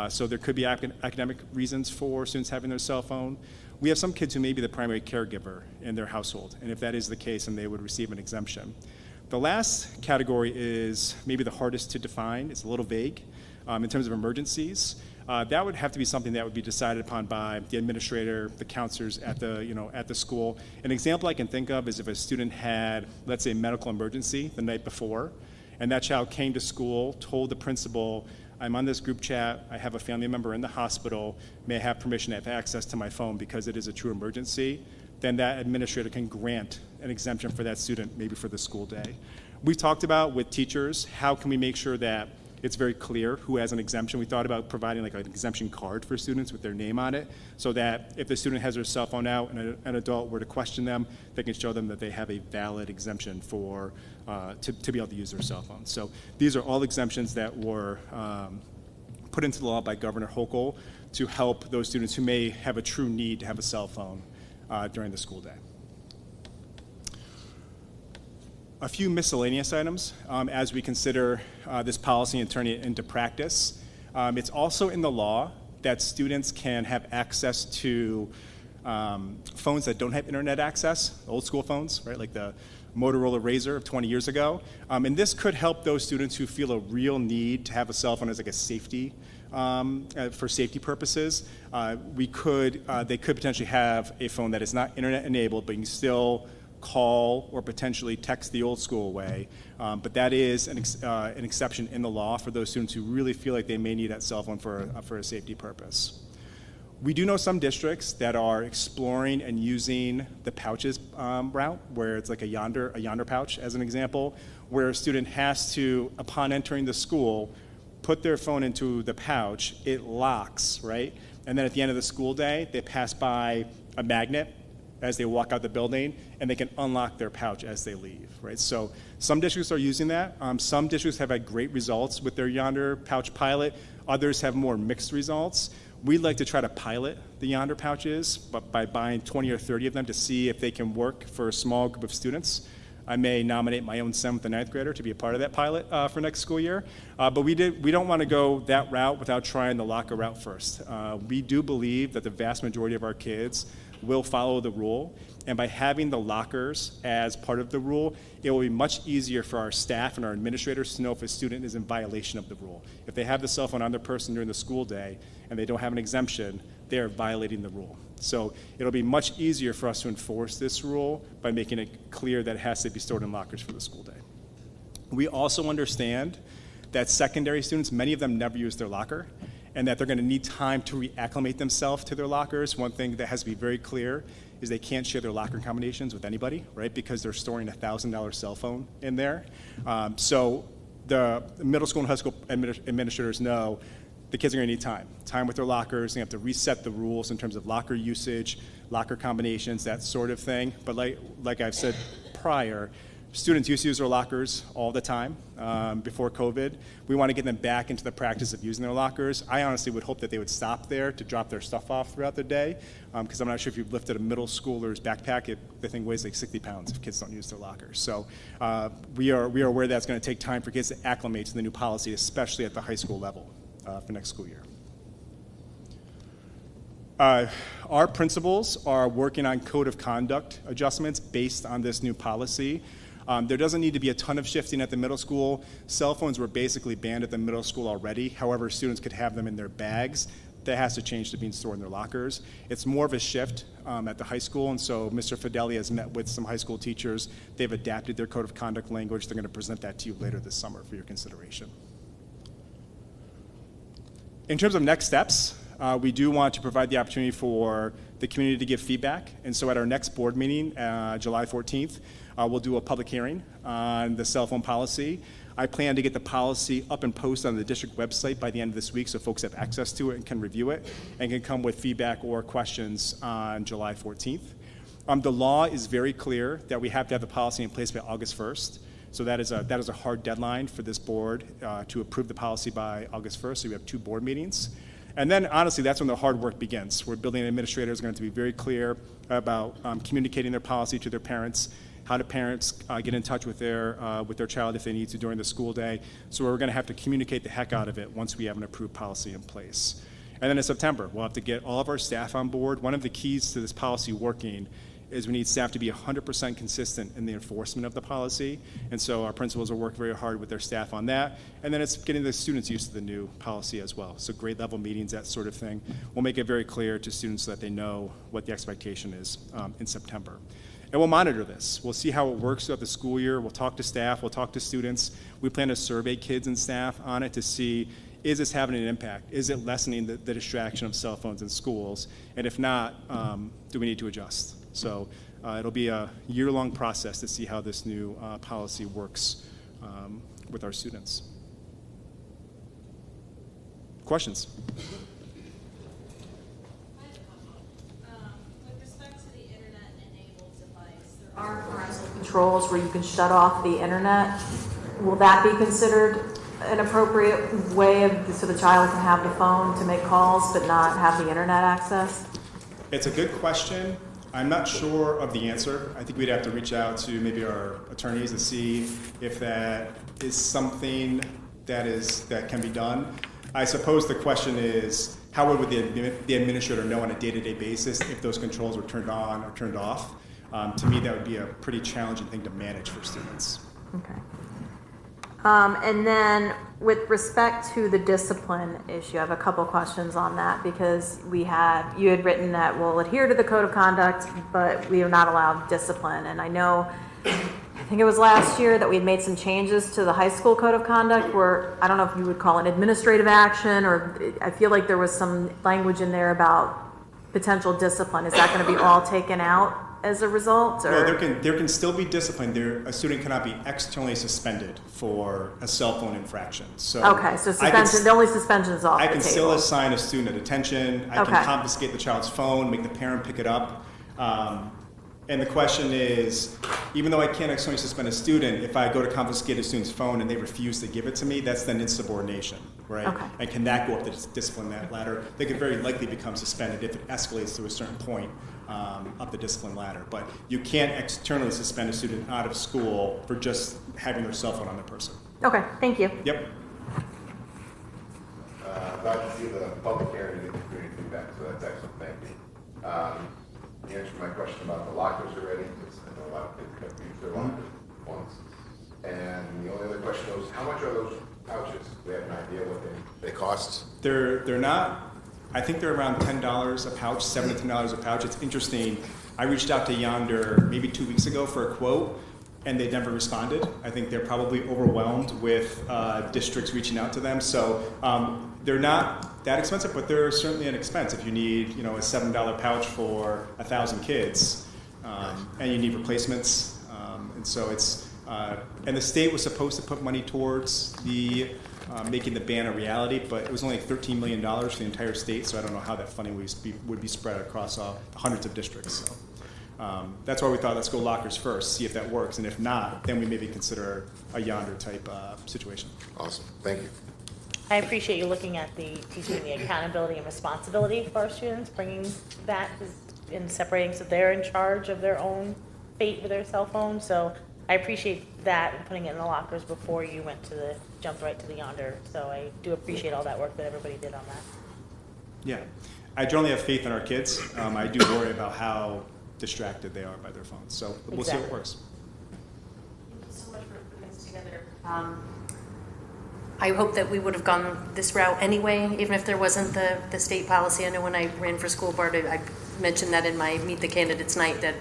So there could be academic reasons for students having their cell phone. We have some kids who may be the primary caregiver in their household, and if that is the case, then they would receive an exemption. The last category is maybe the hardest to define. It's a little vague in terms of emergencies. That would have to be something that would be decided upon by the administrator, the counselors at the school. An example I can think of is if a student had, let's say, a medical emergency the night before, and that child came to school, told the principal, I'm on this group chat, I have a family member in the hospital, may I have permission to have access to my phone because it is a true emergency, then that administrator can grant an exemption for that student, maybe for the school day. We've talked about with teachers, how can we make sure that it's very clear who has an exemption. We thought about providing like an exemption card for students with their name on it, so that if the student has their cell phone out and an adult were to question them, they can show them that they have a valid exemption for to be able to use their cell phone. So these are all exemptions that were put into law by Governor Hochul to help those students who may have a true need to have a cell phone during the school day. A few miscellaneous items as we consider this policy and turn it into practice. It's also in the law that students can have access to phones that don't have internet access, old school phones, right, like the Motorola Razr of 20 years ago. And this could help those students who feel a real need to have a cell phone as like a safety, for safety purposes. They could potentially have a phone that is not internet enabled, but you can still call or potentially text the old school way. But that is an exception in the law for those students who really feel like they may need that cell phone for a safety purpose. We do know some districts that are exploring and using the pouches route, where it's like a yonder pouch, as an example, where a student has to, upon entering the school, put their phone into the pouch, it locks, right? And then at the end of the school day, they pass by a magnet as they walk out the building, and they can unlock their pouch as they leave, right? So some districts are using that. Some districts have had great results with their Yonder pouch pilot. Others have more mixed results. We'd like to try to pilot the Yonder pouches, but by buying 20 or 30 of them to see if they can work for a small group of students. I may nominate my own 7th and 9th grader to be a part of that pilot for next school year. But we don't want to go that route without trying the locker route first. We do believe that the vast majority of our kids will follow the rule, and by having the lockers as part of the rule, it will be much easier for our staff and our administrators to know if a student is in violation of the rule. If they have the cell phone on their person during the school day and they don't have an exemption, they are violating the rule. So it'll be much easier for us to enforce this rule by making it clear that it has to be stored in lockers for the school day. We also understand that secondary students, many of them never use their locker, and that they're going to need time to reacclimate themselves to their lockers. One thing that has to be very clear is they can't share their locker combinations with anybody, right? Because they're storing a $1,000 cell phone in there. So the middle school and high school administrators know the kids are going to need time with their lockers. They have to reset the rules in terms of locker usage, locker combinations, that sort of thing. But like I've said prior, students used to use their lockers all the time before COVID. We want to get them back into the practice of using their lockers. I honestly would hope that they would stop there to drop their stuff off throughout the day, because I'm not sure if you've lifted a middle schooler's backpack, the thing weighs like 60 pounds if kids don't use their lockers. So we are aware that's going to take time for kids to acclimate to the new policy, especially at the high school level for next school year. Our principals are working on code of conduct adjustments based on this new policy. There doesn't need to be a ton of shifting at the middle school. Cell phones were basically banned at the middle school already. However, students could have them in their bags. That has to change to being stored in their lockers. It's more of a shift at the high school, and so Mr. Fideli has met with some high school teachers. They've adapted their code of conduct language. They're going to present that to you later this summer for your consideration. In terms of next steps, we do want to provide the opportunity for the community to give feedback. And so at our next board meeting, July 14th, we'll do a public hearing on the cell phone policy. I plan to get the policy up and posted on the district website by the end of this week so folks have access to it and can review it and can come with feedback or questions on July 14th. The law is very clear that we have to have the policy in place by August 1st. So that is a hard deadline for this board to approve the policy by August 1st. So we have 2 board meetings. And then, honestly, that's when the hard work begins. We're building administrators are going to be very clear about communicating their policy to their parents, how do parents get in touch with their child if they need to during the school day. So we're going to have to communicate the heck out of it once we have an approved policy in place. And then in September, we'll have to get all of our staff on board. One of the keys to this policy working is we need staff to be 100% consistent in the enforcement of the policy. And so our principals will work very hard with their staff on that. And then it's getting the students used to the new policy as well. So grade level meetings, that sort of thing. We'll make it very clear to students so that they know what the expectation is in September. And we'll monitor this. We'll see how it works throughout the school year. We'll talk to staff. We'll talk to students. We plan to survey kids and staff on it to see, is this having an impact? Is it lessening the distraction of cell phones in schools? And if not, do we need to adjust? So it'll be a year-long process to see how this new policy works with our students. Questions? With respect to the internet-enabled device, there are parental controls where you can shut off the internet. Will that be considered an appropriate way so the child can have the phone to make calls but not have the internet access? It's a good question. I'm not sure of the answer. I think we'd have to reach out to maybe our attorneys and see if that is something that can be done. I suppose the question is, how would the administrator know on a day-to-day basis if those controls were turned on or turned off? To me, that would be a pretty challenging thing to manage for students. Okay. And then with respect to the discipline issue, I have a couple questions on that because you had written that we'll adhere to the code of conduct, but we are not allowed discipline. And I know, I think it was last year that we had made some changes to the high school code of conduct where, I don't know if you would call it administrative action, or I feel like there was some language in there about potential discipline. Is that going to be all taken out as a result? Or? No, there can still be discipline. A student cannot be externally suspended for a cell phone infraction. So okay, so suspension. The only suspension is off the table. I can still assign a student a detention. I can confiscate the child's phone, make the parent pick it up. And the question is, even though I can't externally suspend a student, if I go to confiscate a student's phone and they refuse to give it to me, that's then insubordination, right? Okay. And can that go up the discipline ladder? They could very likely become suspended if it escalates to a certain point up the discipline ladder. But you can't externally suspend a student out of school for just having their cell phone on their person. Okay, thank you. Yep. Glad to see the public hearing and the community feedback, so that's excellent. Thank you. You answered my question about the lockers already, because I know a lot of kids have used their lockers once. And the only other question was, how much are those pouches? Do we have an idea what they cost? They're not, I think they're around $10 a pouch, $7 to $10 a pouch. It's interesting. I reached out to Yonder maybe 2 weeks ago for a quote, and they never responded. I think they're probably overwhelmed with districts reaching out to them. So they're not that expensive, but they're certainly an expense. If you need, a $7 pouch for 1,000 kids, and you need replacements, and so it's. And the state was supposed to put money towards the making the ban a reality, but it was only $13 million for the entire state. So I don't know how that funding would be spread across hundreds of districts. So. That's why we thought, let's go lockers first, see if that works, and if not, then we maybe consider a Yonder type situation. Awesome, thank you. I appreciate you looking at teaching the accountability and responsibility for our students, bringing that in separating so they're in charge of their own fate with their cell phone. So I appreciate that and putting it in the lockers before you jumped right to the Yonder. So I do appreciate all that work that everybody did on that. Yeah, I generally have faith in our kids. I do worry about how distracted they are by their phones. So we'll see what works. Thank you so much for putting this together. I hope that we would have gone this route anyway, even if there wasn't the state policy. I know when I ran for school board, I mentioned that in my Meet the Candidates night that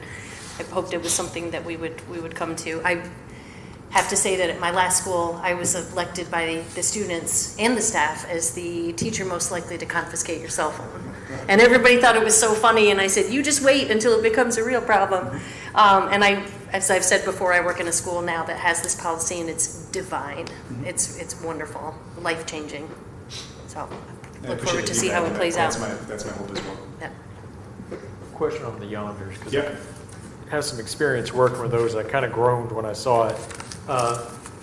I hoped it was something that we would come to. I have to say that at my last school, I was elected by the students and the staff as the teacher most likely to confiscate your cell phone. And everybody thought it was so funny, and I said, you just wait until it becomes a real problem. And as I've said before, I work in a school now that has this policy, and it's divine. Mm-hmm. It's wonderful, life-changing. So I look forward to see how it plays out. That's my hope as well. Yeah. Question on the Yonders, because I have some experience working with those. I kind of groaned when I saw it.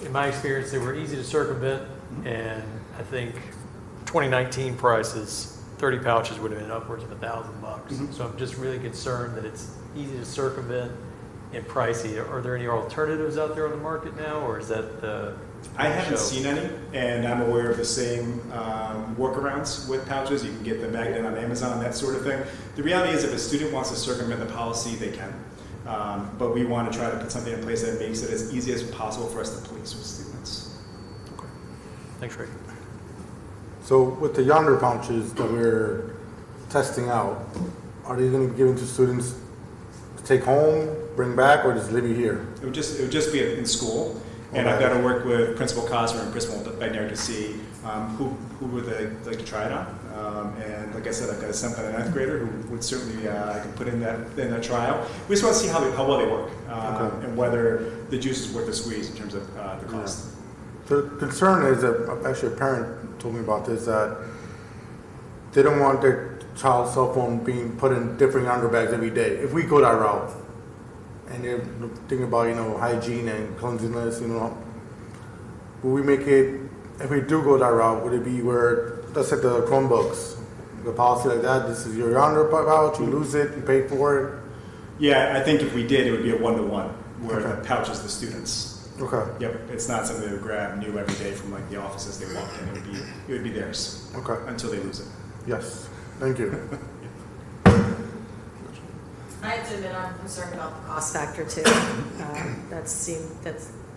In my experience, they were easy to circumvent, and I think 2019 prices, 30 pouches would have been upwards of $1,000. Mm-hmm. So I'm just really concerned that it's easy to circumvent and pricey. Are there any alternatives out there on the market now, or is that the I haven't seen any, and I'm aware of the same workarounds with pouches. You can get the magnet on Amazon, that sort of thing. The reality is if a student wants to circumvent the policy, they can. But we want to try to put something in place that makes it as easy as possible for us to police with students. Okay. Thanks, Rick. So with the Yonder pouches that we're testing out, are they going to be given to students to take home, bring back, or just leave you here? It would just be in school, and I've got to work with Principal Cosmer and Principal Bednar to see who would they like to try it on. And like I said, I've got a 7th and a 9th grader who would certainly I can put in that trial. We just want to see how well they work and whether the juice is worth the squeeze in terms of the cost. Yeah. The concern is that actually a parent told me about this, that they don't want their child's cell phone being put in different underbags every day. If we go that route, and they're thinking about, hygiene and cleanliness, will we make it, if we do go that route, would it be where, let's say the Chromebooks, the policy like that, this is your pouch, you lose it, you pay for it? Yeah, I think if we did, it would be a one-to-one, where the pouch is the students. Okay. Yep, it's not something they would grab new every day from like the offices they walk in. It would be theirs. Okay. Until they lose it. Yes, thank you. I have to admit, I'm concerned about the cost factor too.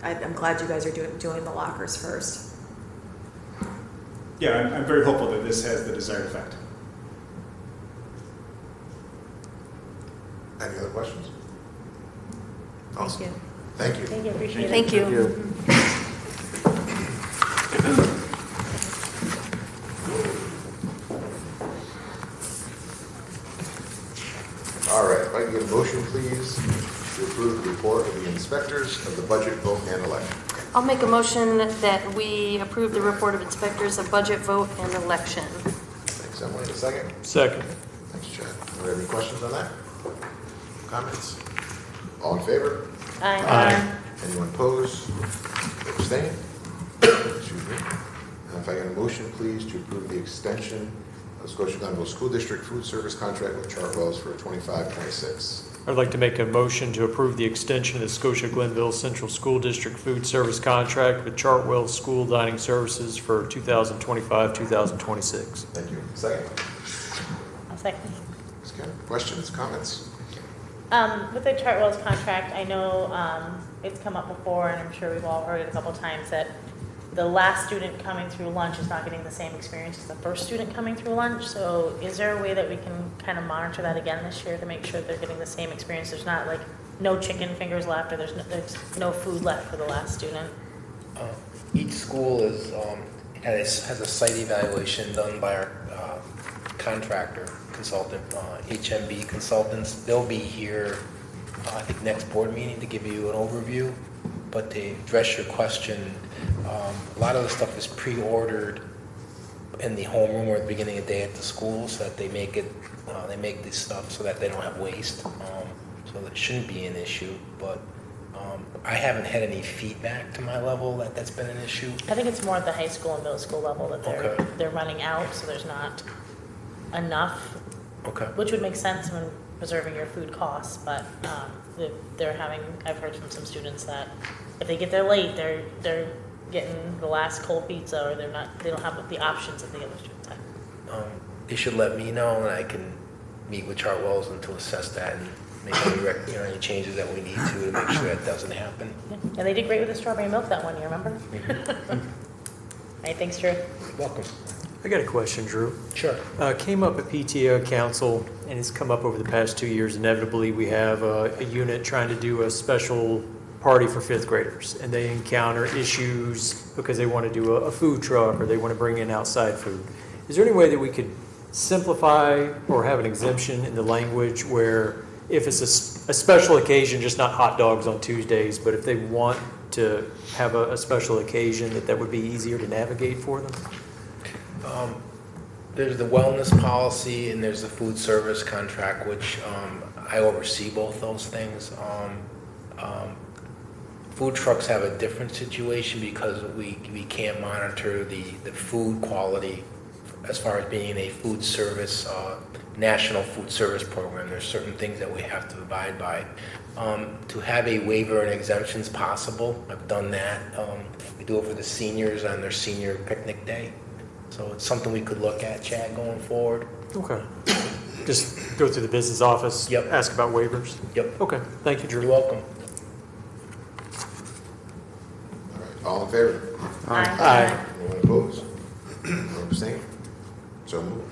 I'm glad you guys are doing the lockers first. Yeah, I'm very hopeful that this has the desired effect. Any other questions? Thank you. Thank you. Thank you, appreciate it. Thank you. All right, if I can get a motion, please, to approve the report of the inspectors of the budget, vote, and election. I'll make a motion that we approve the report of inspectors of budget, vote, and election. Thanks, Emily. A second? Second. Thanks, Chad. Are there any questions on that? Comments? All in favor? Aye. Anyone opposed? Abstain? Excuse me. If I get a motion, please, to approve the extension of Scotia-Glenville School District food service contract with Chartwells for 25-26. I'd like to make a motion to approve the extension of the Scotia-Glenville Central School District food service contract with Chartwell School Dining Services for 2025-2026. Thank you. Second? I'll second. Questions, comments? With the Chartwell's contract, I know it's come up before, and I'm sure we've all heard it a couple times, that the last student coming through lunch is not getting the same experience as the first student coming through lunch. So is there a way that we can kind of monitor that again this year to make sure they're getting the same experience? There's not like no chicken fingers left, or there's no food left for the last student? Each school has a site evaluation done by our contractor consultant, HMB consultants. They'll be here, I think, next board meeting to give you an overview. But to address your question, a lot of the stuff is pre-ordered in the homeroom or at the beginning of the day at the school, so that they make this stuff so that they don't have waste. So that shouldn't be an issue. But I haven't had any feedback to my level that's been an issue. I think it's more at the high school and middle school level that they're running out, so there's not enough. Okay. Which would make sense when preserving your food costs, but I've heard from some students that if they get there late, they're getting the last cold pizza, or they don't have the options that the other students have. They should let me know, and I can meet with Chartwells and to assess that and make any changes that we need to make sure that doesn't happen. Yeah. And they did great with the strawberry milk that one year, remember? All right, thanks, Drew. Welcome. I got a question, Drew. Sure. Came up at PTO Council, and it's come up over the past 2 years. Inevitably, we have a unit trying to do a special party for fifth graders, and they encounter issues because they want to do a food truck, or they want to bring in outside food. Is there any way that we could simplify or have an exemption in the language where if it's a special occasion, just not hot dogs on Tuesdays, but if they want to have a special occasion, that would be easier to navigate for them? There's the wellness policy and there's the food service contract, which I oversee both those things. Food trucks have a different situation because we can't monitor the food quality as far as being a food service, national food service program. There's certain things that we have to abide by. To have a waiver and exemptions possible, I've done that. We do it for the seniors on their senior picnic day. So it's something we could look at, Chad, going forward. Okay. Just go through the business office, Yep. Ask about waivers? Yep. Okay, thank you, Drew. You're welcome. All right, all in favor? Aye. Anyone opposed? Or abstain? So moved.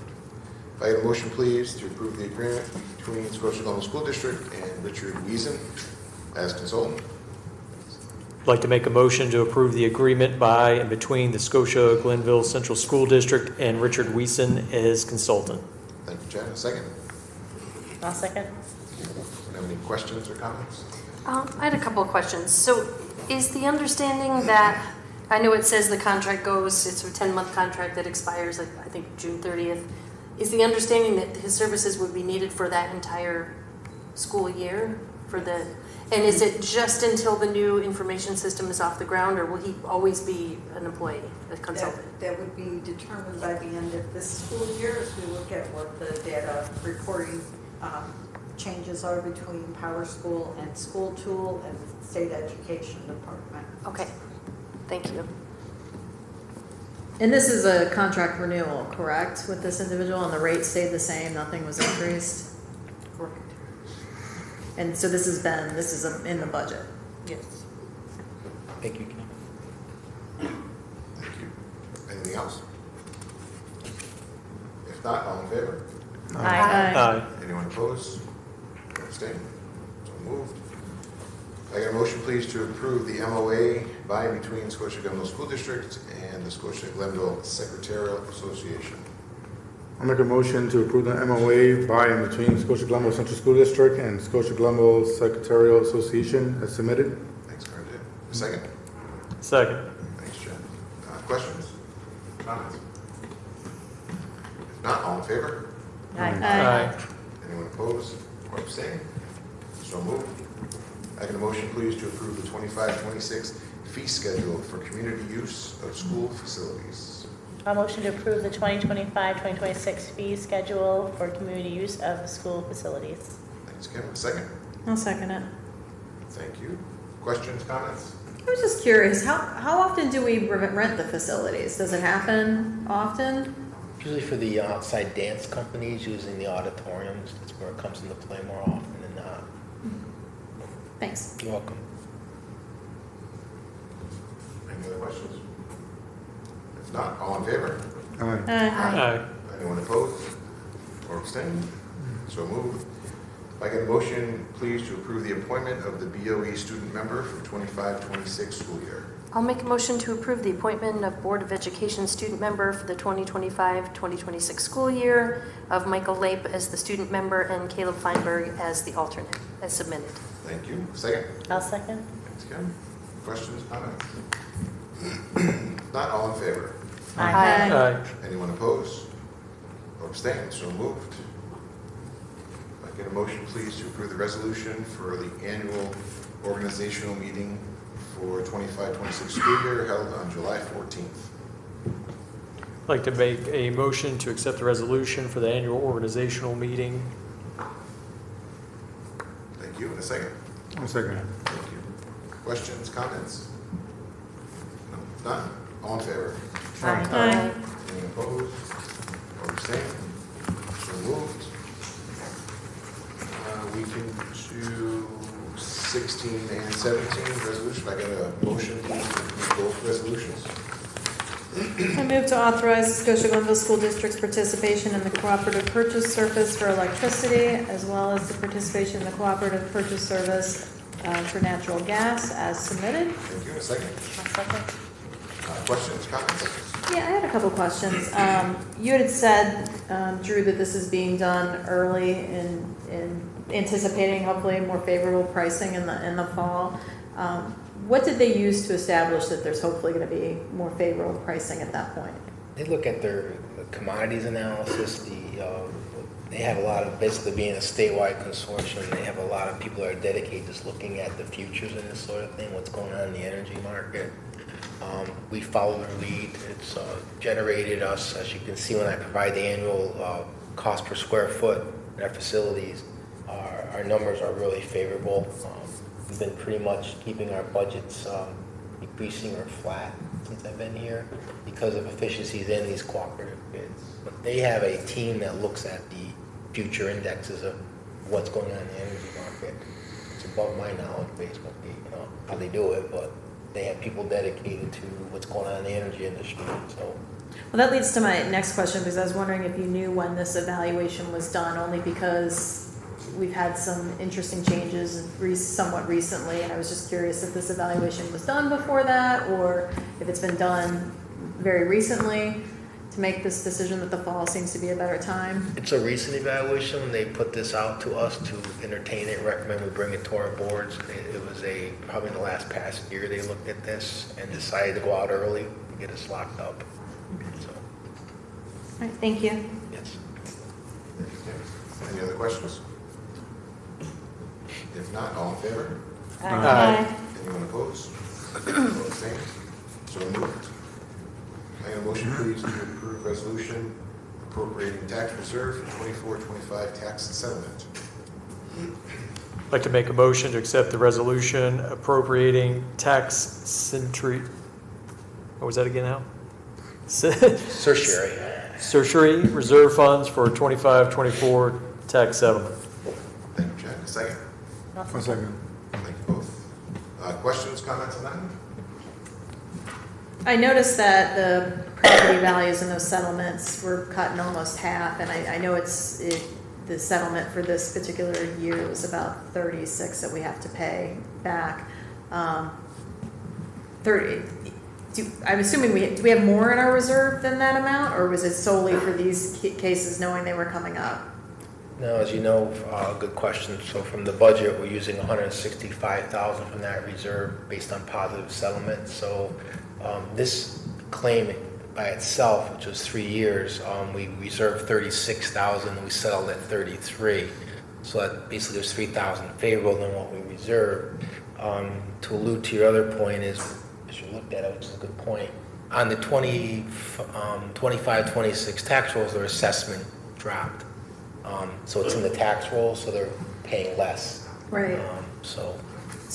If I had a motion, please, to approve the agreement between Scotia-Glenville School District and Richard Wiesen as consultant. I'd like to make a motion to approve the agreement by and between the Scotia-Glenville Central School District and Richard Wiesen as consultant. Thank you, Chad. A second. I'll second. Have any questions or comments? I had a couple of questions. So is the understanding that, I know it says the contract goes, it's a 10-month contract that expires, like, I think, June 30th. Is the understanding that his services would be needed for that entire school year? And is it just until the new information system is off the ground, or will he always be an employee, a consultant? That would be determined by the end of this school year as we look at what the data reporting changes are between Power School and School Tool and State Education Department. Okay, thank you. And this is a contract renewal, correct, with this individual, and the rate stayed the same, nothing was increased? Correct. And so this is in the budget? Yes. Thank you. Thank you. Anything else? If not, all in favor? Aye. Anyone opposed? Or abstain? So moved. I get a motion, please, to approve the MOA by and between Scotia-Glenville School District and the Scotia-Glenville Secretarial Association. I'll make a motion to approve the MOA by and between Scotia-Glenville Central School District and Scotia-Glenville Secretarial Association as submitted. Thanks, Carter. A second? Second. Thanks, Jeff. Questions? Comments? If not, all in favor? Aye. Anyone opposed or abstain? So moved. I get a motion, please, to approve the 25-26 fee schedule for community use of school facilities. A motion to approve the 2025-2026 fee schedule for community use of the school facilities. Thanks, Kim. A second? I'll second it. Thank you. Questions, comments? I was just curious, how often do we rent the facilities? Does it happen often? Usually for the outside dance companies using the auditoriums, that's where it comes into play more often than not. Thanks. You're welcome. Any other questions? If not, all in favor? Aye. Aye. Anyone opposed or abstain? So moved. I get a motion, please, to approve the appointment of the BOE student member for 25-26 school year. I'll make a motion to approve the appointment of Board of Education student member for the 2025-2026 school year of Michael Lape as the student member and Caleb Feinberg as the alternate, as submitted. Thank you. Second? I'll second. Thanks, Kim. Questions, comments? If not, all in favor? Aye. Aye. Anyone opposed or abstain? So moved. I get a motion, please, to approve the resolution for the annual organizational meeting for 25-26 school year held on July 14th. I'd like to make a motion to accept the resolution for the annual organizational meeting. Thank you. And a second? I'll second it. Thank you. Questions, comments? No, none. All in favor? Aye. Anyone opposed or abstain? So moved. We can do 16 and 17 resolution. I got a motion to approve both resolutions. I move to authorize Scotia-Glenville School District's participation in the cooperative purchase service for electricity, as well as the participation in the cooperative purchase service for natural gas as submitted. Thank you. A second. I'll second. Questions, comments? Yeah, I had a couple questions. You had said, Drew, that this is being done early in anticipating hopefully more favorable pricing in the fall. What did they use to establish that there's hopefully going to be more favorable pricing at that point? They look at their commodities analysis. They have a lot of, basically being a statewide consortium, they have a lot of people that are dedicated just looking at the futures and this sort of thing, what's going on in the energy market. We follow their lead. It's generated us, as you can see when I provide the annual cost per square foot in our facilities, our numbers are really favorable. We've been pretty much keeping our budgets decreasing or flat since I've been here because of efficiencies in these cooperative bids. But they have a team that looks at the future indexes of what's going on in the energy market. It's above my knowledge base, but how they do it, but they have people dedicated to what's going on in the energy industry. So, Well, that leads to my next question, because I was wondering if you knew when this evaluation was done, only because we've had some interesting changes somewhat recently, and I was just curious if this evaluation was done before that, or if it's been done very recently to make this decision that the fall seems to be a better time. it's a recent evaluation. They put this out to us to entertain it, recommend we bring it to our boards. It was probably in the past year they looked at this and decided to go out early to get us locked up. So, All right, thank you. yes. Any other questions? If not, all in favor? Aye. Anyone opposed? Or abstained? So moved. I get a motion, please, to approve resolution appropriating tax reserve for 24-25 tax settlement. I'd like to make a motion to accept the resolution appropriating tax century. What was that again now? Certiorari. Certiorari reserve funds for 25-24 tax settlement. Thank you, Chad. A second. One second. Thank you both. Questions, comments on that? I noticed that the property values in those settlements were cut in almost half, and I know the settlement for this particular year was about 36 that we have to pay back. 30. I'm assuming do we have more in our reserve than that amount, or was it solely for these cases knowing they were coming up? No, as you know, good question. So from the budget, we're using $165,000 from that reserve based on positive settlement. So this claim by itself, which was 3 years, we reserved $36,000. We settled at $33,000. So that basically there's $3,000 favorable than what we reserved. To allude to your other point is, as you looked at it, which is a good point, on the 25-26 tax rolls, their assessment dropped. So it's in the tax roll, so they're paying less. Right. So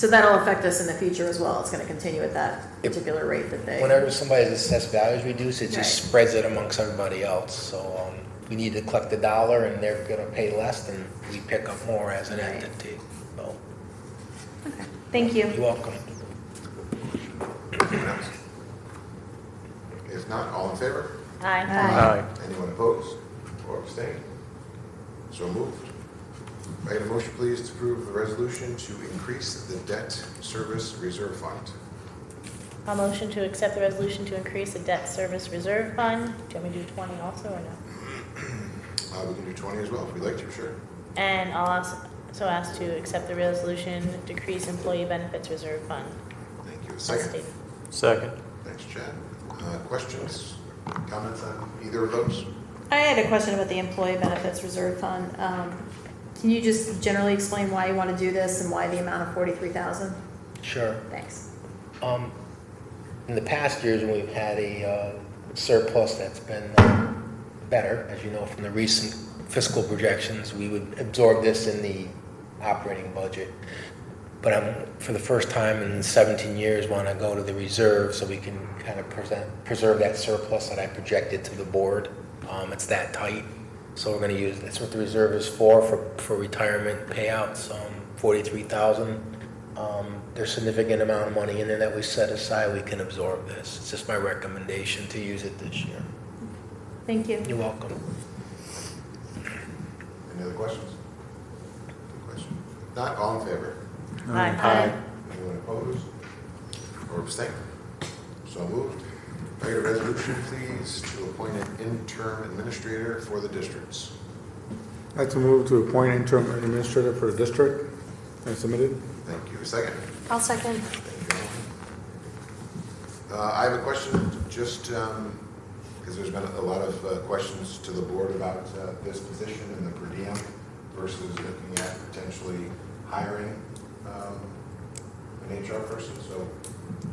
that'll affect us in the future as well. It's going to continue at that particular rate that they. whenever somebody's assessed value is reduced, it just Right. spreads it amongst everybody else. So we need to collect $1 and they're going to pay less, then we pick up more as an Right. entity. So Okay. Thank you. you're welcome. Anyone else? If not, all in favor? Aye. Aye. Anyone opposed or abstained? So moved. I get a motion, please, to approve the resolution to increase the debt service reserve fund. A motion to accept the resolution to increase the debt service reserve fund. Do you want me to do 20 also or no? We can do 20 as well if we'd like to, sure. And I'll also ask to accept the resolution decrease employee benefits reserve fund. Thank you. A as second. stated. Second. Thanks, Chad. Questions, comments on either of those? I had a question about the employee benefits reserve fund. Can you just generally explain why you want to do this and why the amount of $43,000? Sure. Thanks. In the past years, when we've had a surplus that's been better, as you know from the recent fiscal projections, we would absorb this in the operating budget. But I'm, for the first time in 17 years, want to go to the reserve so we can kind of preserve that surplus that I projected to the board. It's that tight. So we're going to use, that's what the reserve is for retirement payouts, $43,000. There's a significant amount of money in there that we set aside. We can absorb this. It's just my recommendation to use it this year. Thank you. You're welcome. Any other questions? Good question. Not all in favor? Aye. Anyone opposed or abstained? So moved. I get a resolution, please, to appoint an interim administrator for the districts. I'd like to move to appoint interim administrator for the district as submitted. Thank you. A second. I'll second. Thank you. I have a question, just because there's been a lot of questions to the board about this position and the per diem versus looking at potentially hiring an HR person. So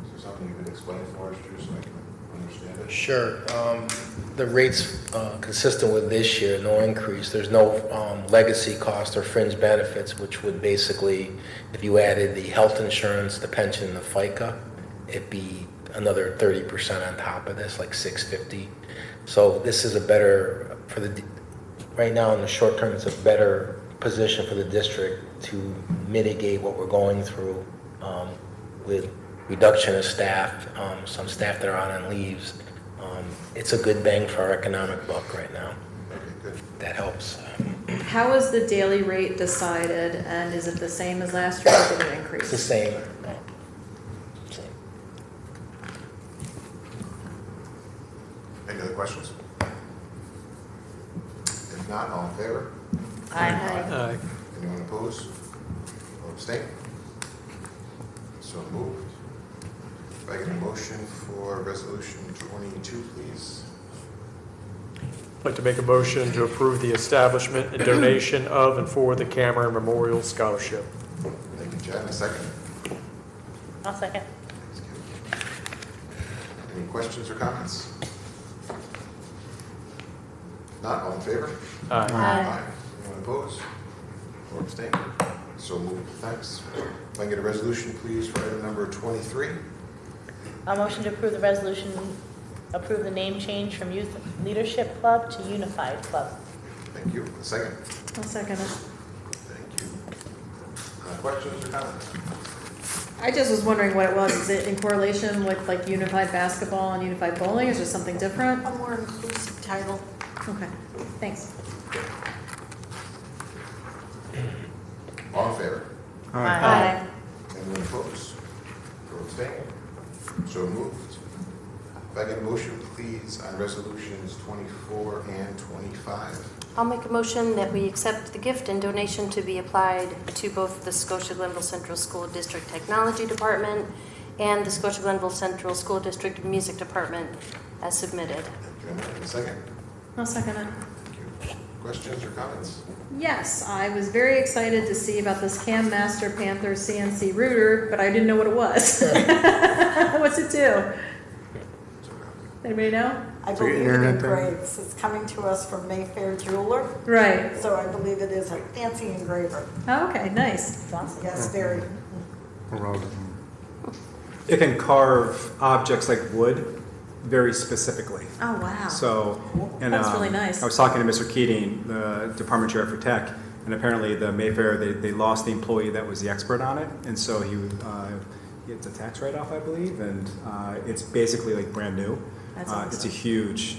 is there something you could explain for us, Drew, so I can understand it? Sure. The rate's consistent with this year, no increase. There's no legacy cost or fringe benefits, which would basically, if you added the health insurance, the pension, the FICA, it'd be another 30% on top of this, like $650. So this is a better, right now in the short term, it's a better position for the district to mitigate what we're going through with reduction of staff, some staff that are on leaves. It's a good bang for our economic buck right now. Okay, good. That helps. How is the daily rate decided, and is it the same as last year, or did it increase? It's the same. Same. Any other questions? If not, all in favor? Aye. Aye. Anyone opposed or abstain? So moved. If I get a motion for resolution 22, please. I'd like to make a motion to approve the establishment and donation of and for the Cameron Memorial Scholarship. Thank you, Chad. A second. I'll second. Any questions or comments? Not all in favor? Aye. Anyone opposed or abstain? So moved. Thanks. If I can get a resolution, please, for item number 23. A motion to approve the resolution, approve the name change from Youth Leadership Club to Unified Club. Thank you. A second. I'll second it. Thank you. Questions or comments? I just was wondering what it was. Is it in correlation with like unified basketball and unified bowling? Is there something different? A more inclusive title. Okay, thanks. All in favor? Aye. Anyone opposed or abstain? So moved. If I get a motion, please, on resolutions 24 and 25. I'll make a motion that we accept the gift and donation to be applied to both the Scotia-Glenville Central School District Technology Department and the Scotia-Glenville Central School District Music Department as submitted. Thank you. A second. I'll second it. Thank you. Questions or comments? Yes, I was very excited to see about this Cam Master Panther CNC router, but I didn't know what it was. What's it do? Anybody know? I So your believe it internet thing? engraves. It's coming to us from Mayfair Jeweler, Right. so I believe it is a fancy engraver. Oh, okay, nice. It's awesome. Yes, very. It can carve objects like wood very specifically. Oh, wow. So, and That's really nice. I was talking to Mr. Keating, the department chair for tech, and apparently the Mayfair, they lost the employee that was the expert on it, and so it's a tax write-off, I believe, and it's basically like brand new. That's awesome. It's a huge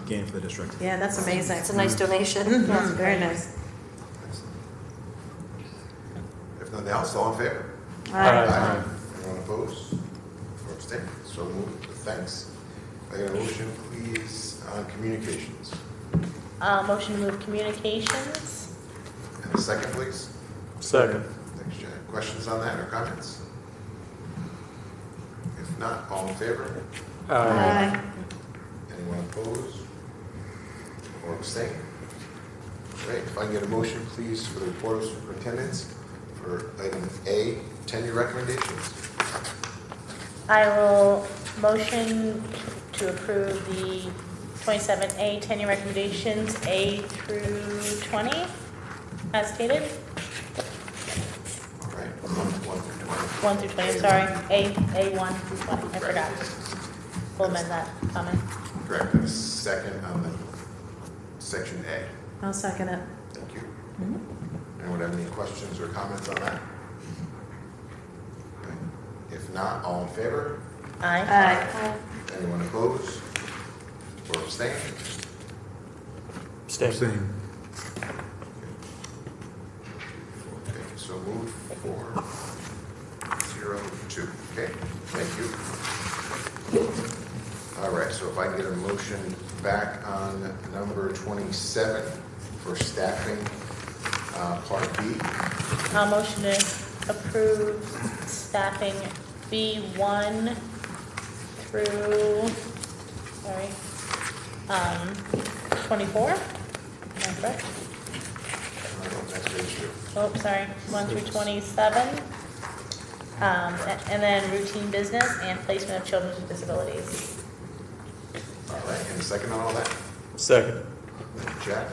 gain for the district. Yeah, that's amazing. It's a nice donation. Yeah, very nice. If nothing else, all in favor? Aye. Anyone opposed or abstain? So moved. Thanks. If I get a motion, please, on communications. Motion to move communications. And a second, please. Second. Thanks, Chad. Questions on that or comments? If not, all in favor? Aye. Anyone opposed or abstain? Great. If I can get a motion, please, for the report of superintendents for item A, tenure recommendations. I will motion to approve the 27A tenure recommendations A through 20 as stated. All right, 1 through 20. 1 through 20, sorry. A1 through 20, I forgot. We'll amend that comment. Correct. And a second on the section A. I'll second it. Thank you. Anyone have any questions or comments on that? Okay. If not, all in favor? Aye. Aye. Anyone opposed or abstain? Stay. Okay, so move 402. Okay, thank you. All right, so if I can get a motion back on number 27 for staffing, part B. I'll motion to approve staffing B1 through, 24. Am I correct? Next page 2. Oh, sorry, 1 through 27. And then routine business and placement of children with disabilities. All right, and a second on all that? Second. Thank you, Chad.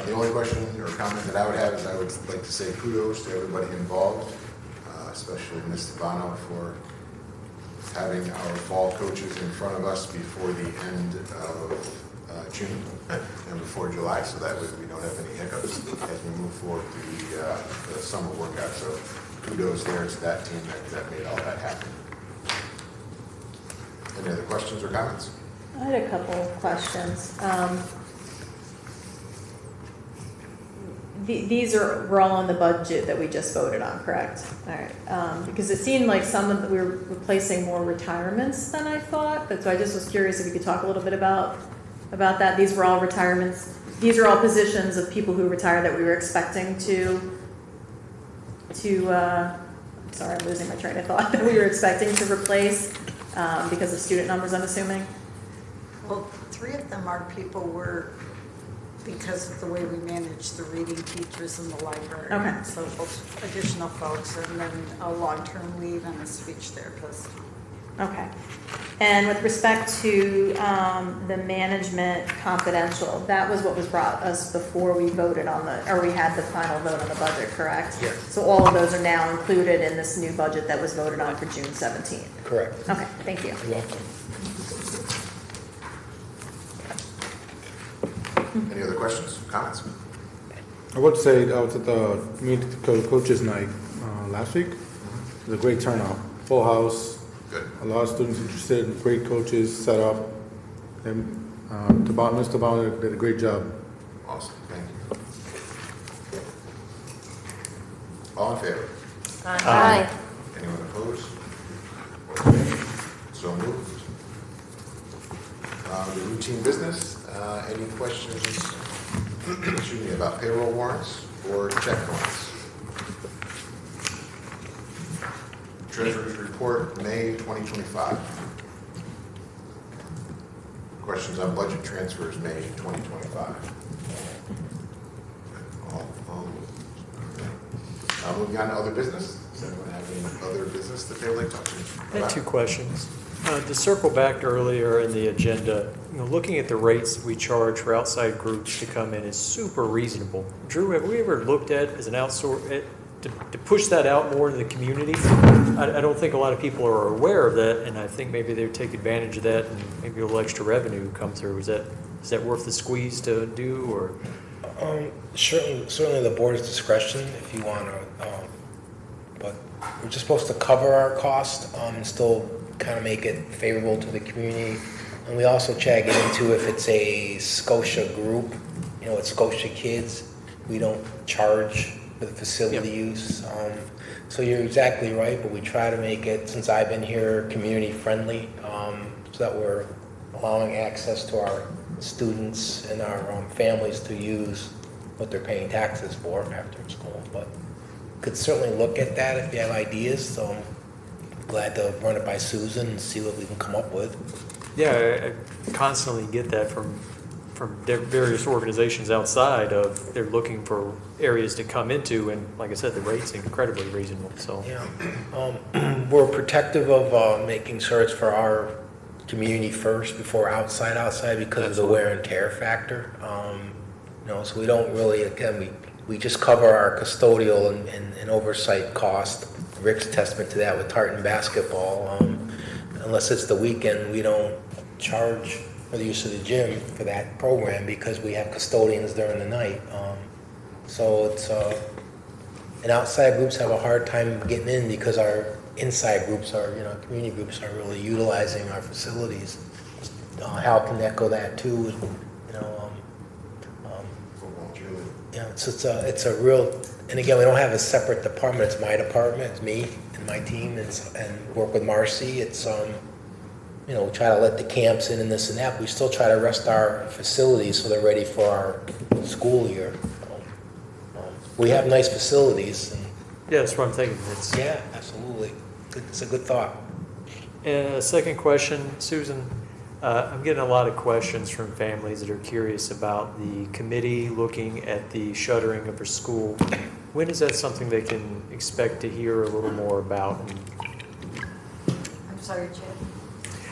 The only question or comment that I would have is I would like to say kudos to everybody involved, especially Ms. Stefano for having our fall coaches in front of us before the end of June and before July, so that way we don't have any hiccups as we move forward through the summer workout. So kudos there to that team that made all that happen. Any other questions or comments? I had a couple of questions. These were all on the budget that we just voted on, correct? All right. Because it seemed like we were replacing more retirements than I thought, but so I just was curious if you could talk a little bit about that. These were all retirements. These are all positions of people who retired that we were expecting to sorry, I'm losing my train of thought, that we were expecting to replace because of student numbers, I'm assuming? Well, 3 of them are people were, because of the way we manage the reading teachers in the library. Okay. So both additional folks, and then a long-term lead and a speech therapist. Okay. And with respect to the management confidential, that was what was brought us before we voted on or we had the final vote on the budget, correct? Yes. So all of those are now included in this new budget that was voted on for June 17th? Correct. Okay, thank you. You're welcome. Any other questions, comments? I would say I was at the coaches night last week. It was a great turnout, full house. Good. A lot of students interested, great coaches set up. And Mr. Bauer did a great job. Awesome, thank you. All in favor? Aye. Anyone opposed? Okay, so moved. The routine business, any questions, excuse me, about payroll warrants or check warrants? Treasurer's report, May 2025. Questions on budget transfers, May 2025. All okay. Moving on to other business. Does anyone have any other business that they would like to talk to? I have 2 questions. To circle back to earlier in the agenda, looking at the rates that we charge for outside groups to come in is super reasonable. Drew, have we ever looked at as an outsource to push that out more to the community? I don't think a lot of people are aware of that, and I think maybe they would take advantage of that and maybe a little extra revenue come through. Is that worth the squeeze to do, or? Certainly the board's discretion if you want to, but we're just supposed to cover our cost and still kind of make it favorable to the community. And we also try to get into if it's a Scotia group, it's Scotia kids, we don't charge for the facility use. So you're exactly right, but we try to make it, since I've been here, community friendly, so that we're allowing access to our students and our families to use what they're paying taxes for after school. But could certainly look at that if you have ideas. So I'm glad to run it by Susan and see what we can come up with. Yeah, I constantly get that from various organizations outside of they're looking for areas to come into, and like I said, the rate's incredibly reasonable. So yeah, we're protective of making sure it's for our community first before outside because of the wear and tear factor. So we don't really, again, we just cover our custodial and oversight cost. Rick's testament to that with Tartan basketball. Unless it's the weekend, we don't charge for the use of the gym for that program because we have custodians during the night. So it's, and outside groups have a hard time getting in because our inside groups are, community groups are really utilizing our facilities. Hal can echo that too. Yeah, it's a real, and again, we don't have a separate department. It's my department. It's me and my team, and work with Marcy. It's we try to let the camps in and this and that. But we still try to rest our facilities so they're ready for our school year. We have nice facilities. And, yeah, that's what I'm thinking. Yeah, absolutely. It's a good thought. And a second question, Susan. I'm getting a lot of questions from families that are curious about the committee looking at the shuttering of a school. When is that something they can expect to hear a little more about? I'm sorry, Chad.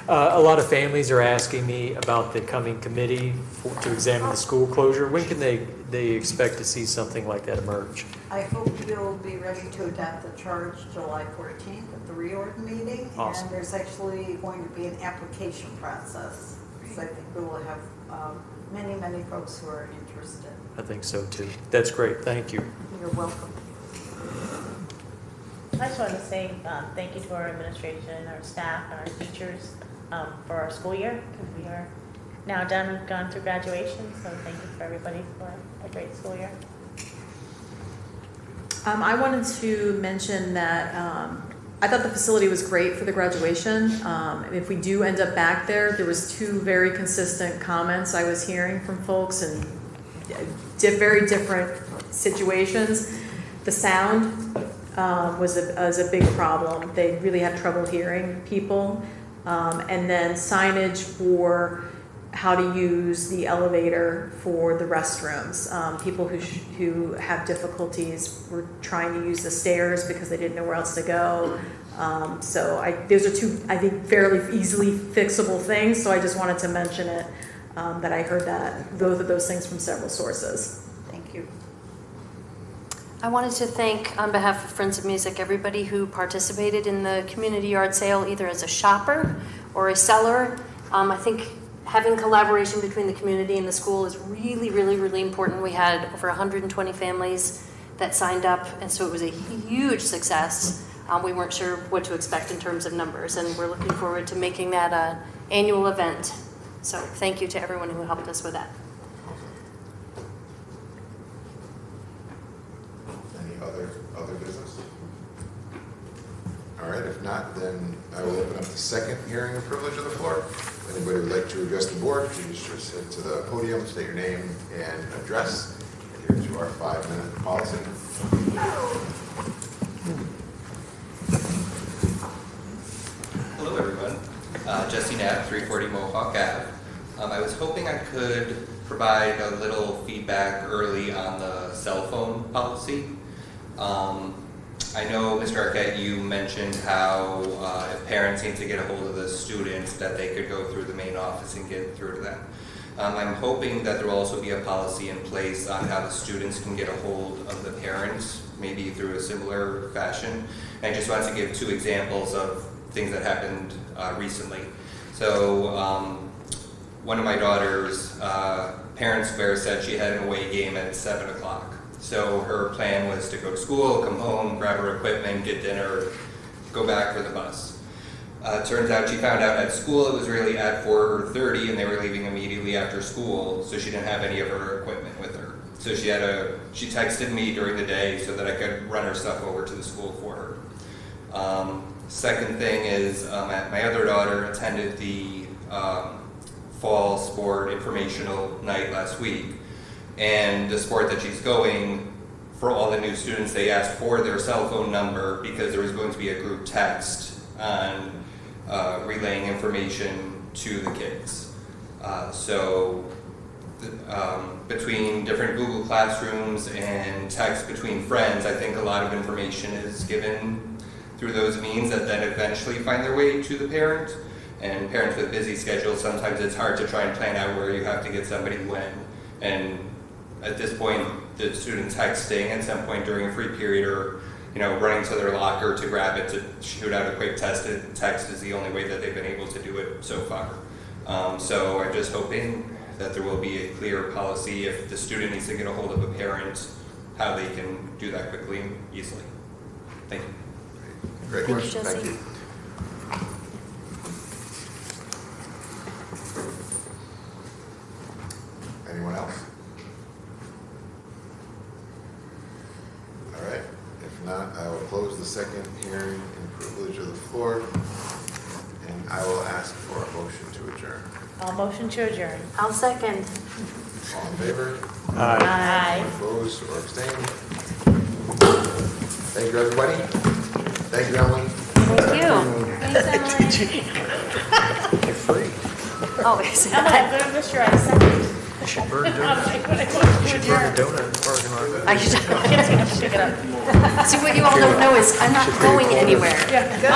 A lot of families are asking me about the coming committee to examine the school closure. When can they expect to see something like that emerge? I hope you'll be ready to adopt the charge July 14th at the reorg meeting. Awesome. And there's actually going to be an application process. So I think we will have many folks who are interested. I think so too. That's great. Thank you. You're welcome. I just wanted to say thank you to our administration, our staff, and our teachers for our school year, because we are now gone through graduation. So thank you for everybody for a great school year. I wanted to mention that I thought the facility was great for the graduation. If we do end up back there, there was 2 very consistent comments I was hearing from folks in very different situations. The sound was a big problem. They really had trouble hearing people. and then signage for how to use the elevator for the restrooms. People who have difficulties were trying to use the stairs because they didn't know where else to go. Those are two, I think, fairly easily fixable things, so I just wanted to mention it, that I heard both of those things from several sources. Thank you. I wanted to thank, on behalf of Friends of Music, everybody who participated in the community yard sale, either as a shopper or a seller. I think having collaboration between the community and the school is really, really, really important. We had over 120 families that signed up, and so it was a huge success. We weren't sure what to expect in terms of numbers, and we're looking forward to making that an annual event. So thank you to everyone who helped us with that. Any other business? All right, if not, then I will open up the second hearing and privilege of the floor. If anybody would like to address the board, please just head to the podium, state your name and address, adhere to our 5-minute policy. Hello, everyone. Jesse Knapp, 340 Mohawk Ave. I was hoping I could provide a little feedback early on the cell phone policy. I know, Mr. Arquette, you mentioned how if parents need to get a hold of the students, that they could go through the main office and get through to them. I'm hoping that there will also be a policy in place on how the students can get a hold of the parents, maybe through a similar fashion. I just wanted to give 2 examples of things that happened recently. So one of my daughter's parents said she had an away game at 7 o'clock. So her plan was to go to school, come home, grab her equipment, get dinner, go back for the bus. Turns out she found out at school it was really at 4:30 and they were leaving immediately after school, so she didn't have any of her equipment with her. So she texted me during the day so that I could run her stuff over to the school for her. Second thing is my other daughter attended the fall sport informational night last week. And the sport that she's going, for all the new students, they asked for their cell phone number because there was going to be a group text on relaying information to the kids. Between different Google Classrooms and text between friends, I think a lot of information is given through those means that then eventually find their way to the parent. And parents with busy schedules, sometimes it's hard to try and plan out where you have to get somebody when. And at this point, the student texting at some point during a free period or running to their locker to grab it to shoot out a quick text is the only way that they've been able to do it so far. So I'm just hoping that there will be a clear policy if the student needs to get a hold of a parent, how they can do that quickly and easily. Thank you. Great question. Thank you. Anyone else? All right. If not, I will close the second hearing and privilege of the floor, and I will ask for a motion to adjourn. I'll motion to adjourn. I'll second. All in favor? Aye. Opposed or abstained? Thank you, everybody. Thank you, Emily. Thank you. Thanks, Emily. You're free. Oh, is it? Emily, I'm going to miss your second. You should burn a I'm donut. like, when I go You to should burn a adjourn. donut in the parking lot. I should- Kids have to pick it up. See, what you all don't know is I'm not going anywhere. Yeah,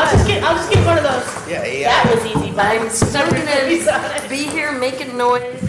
I'll just get one of those. Yeah, That was easy, but I'm still Somebody gonna put these on it. be here making noise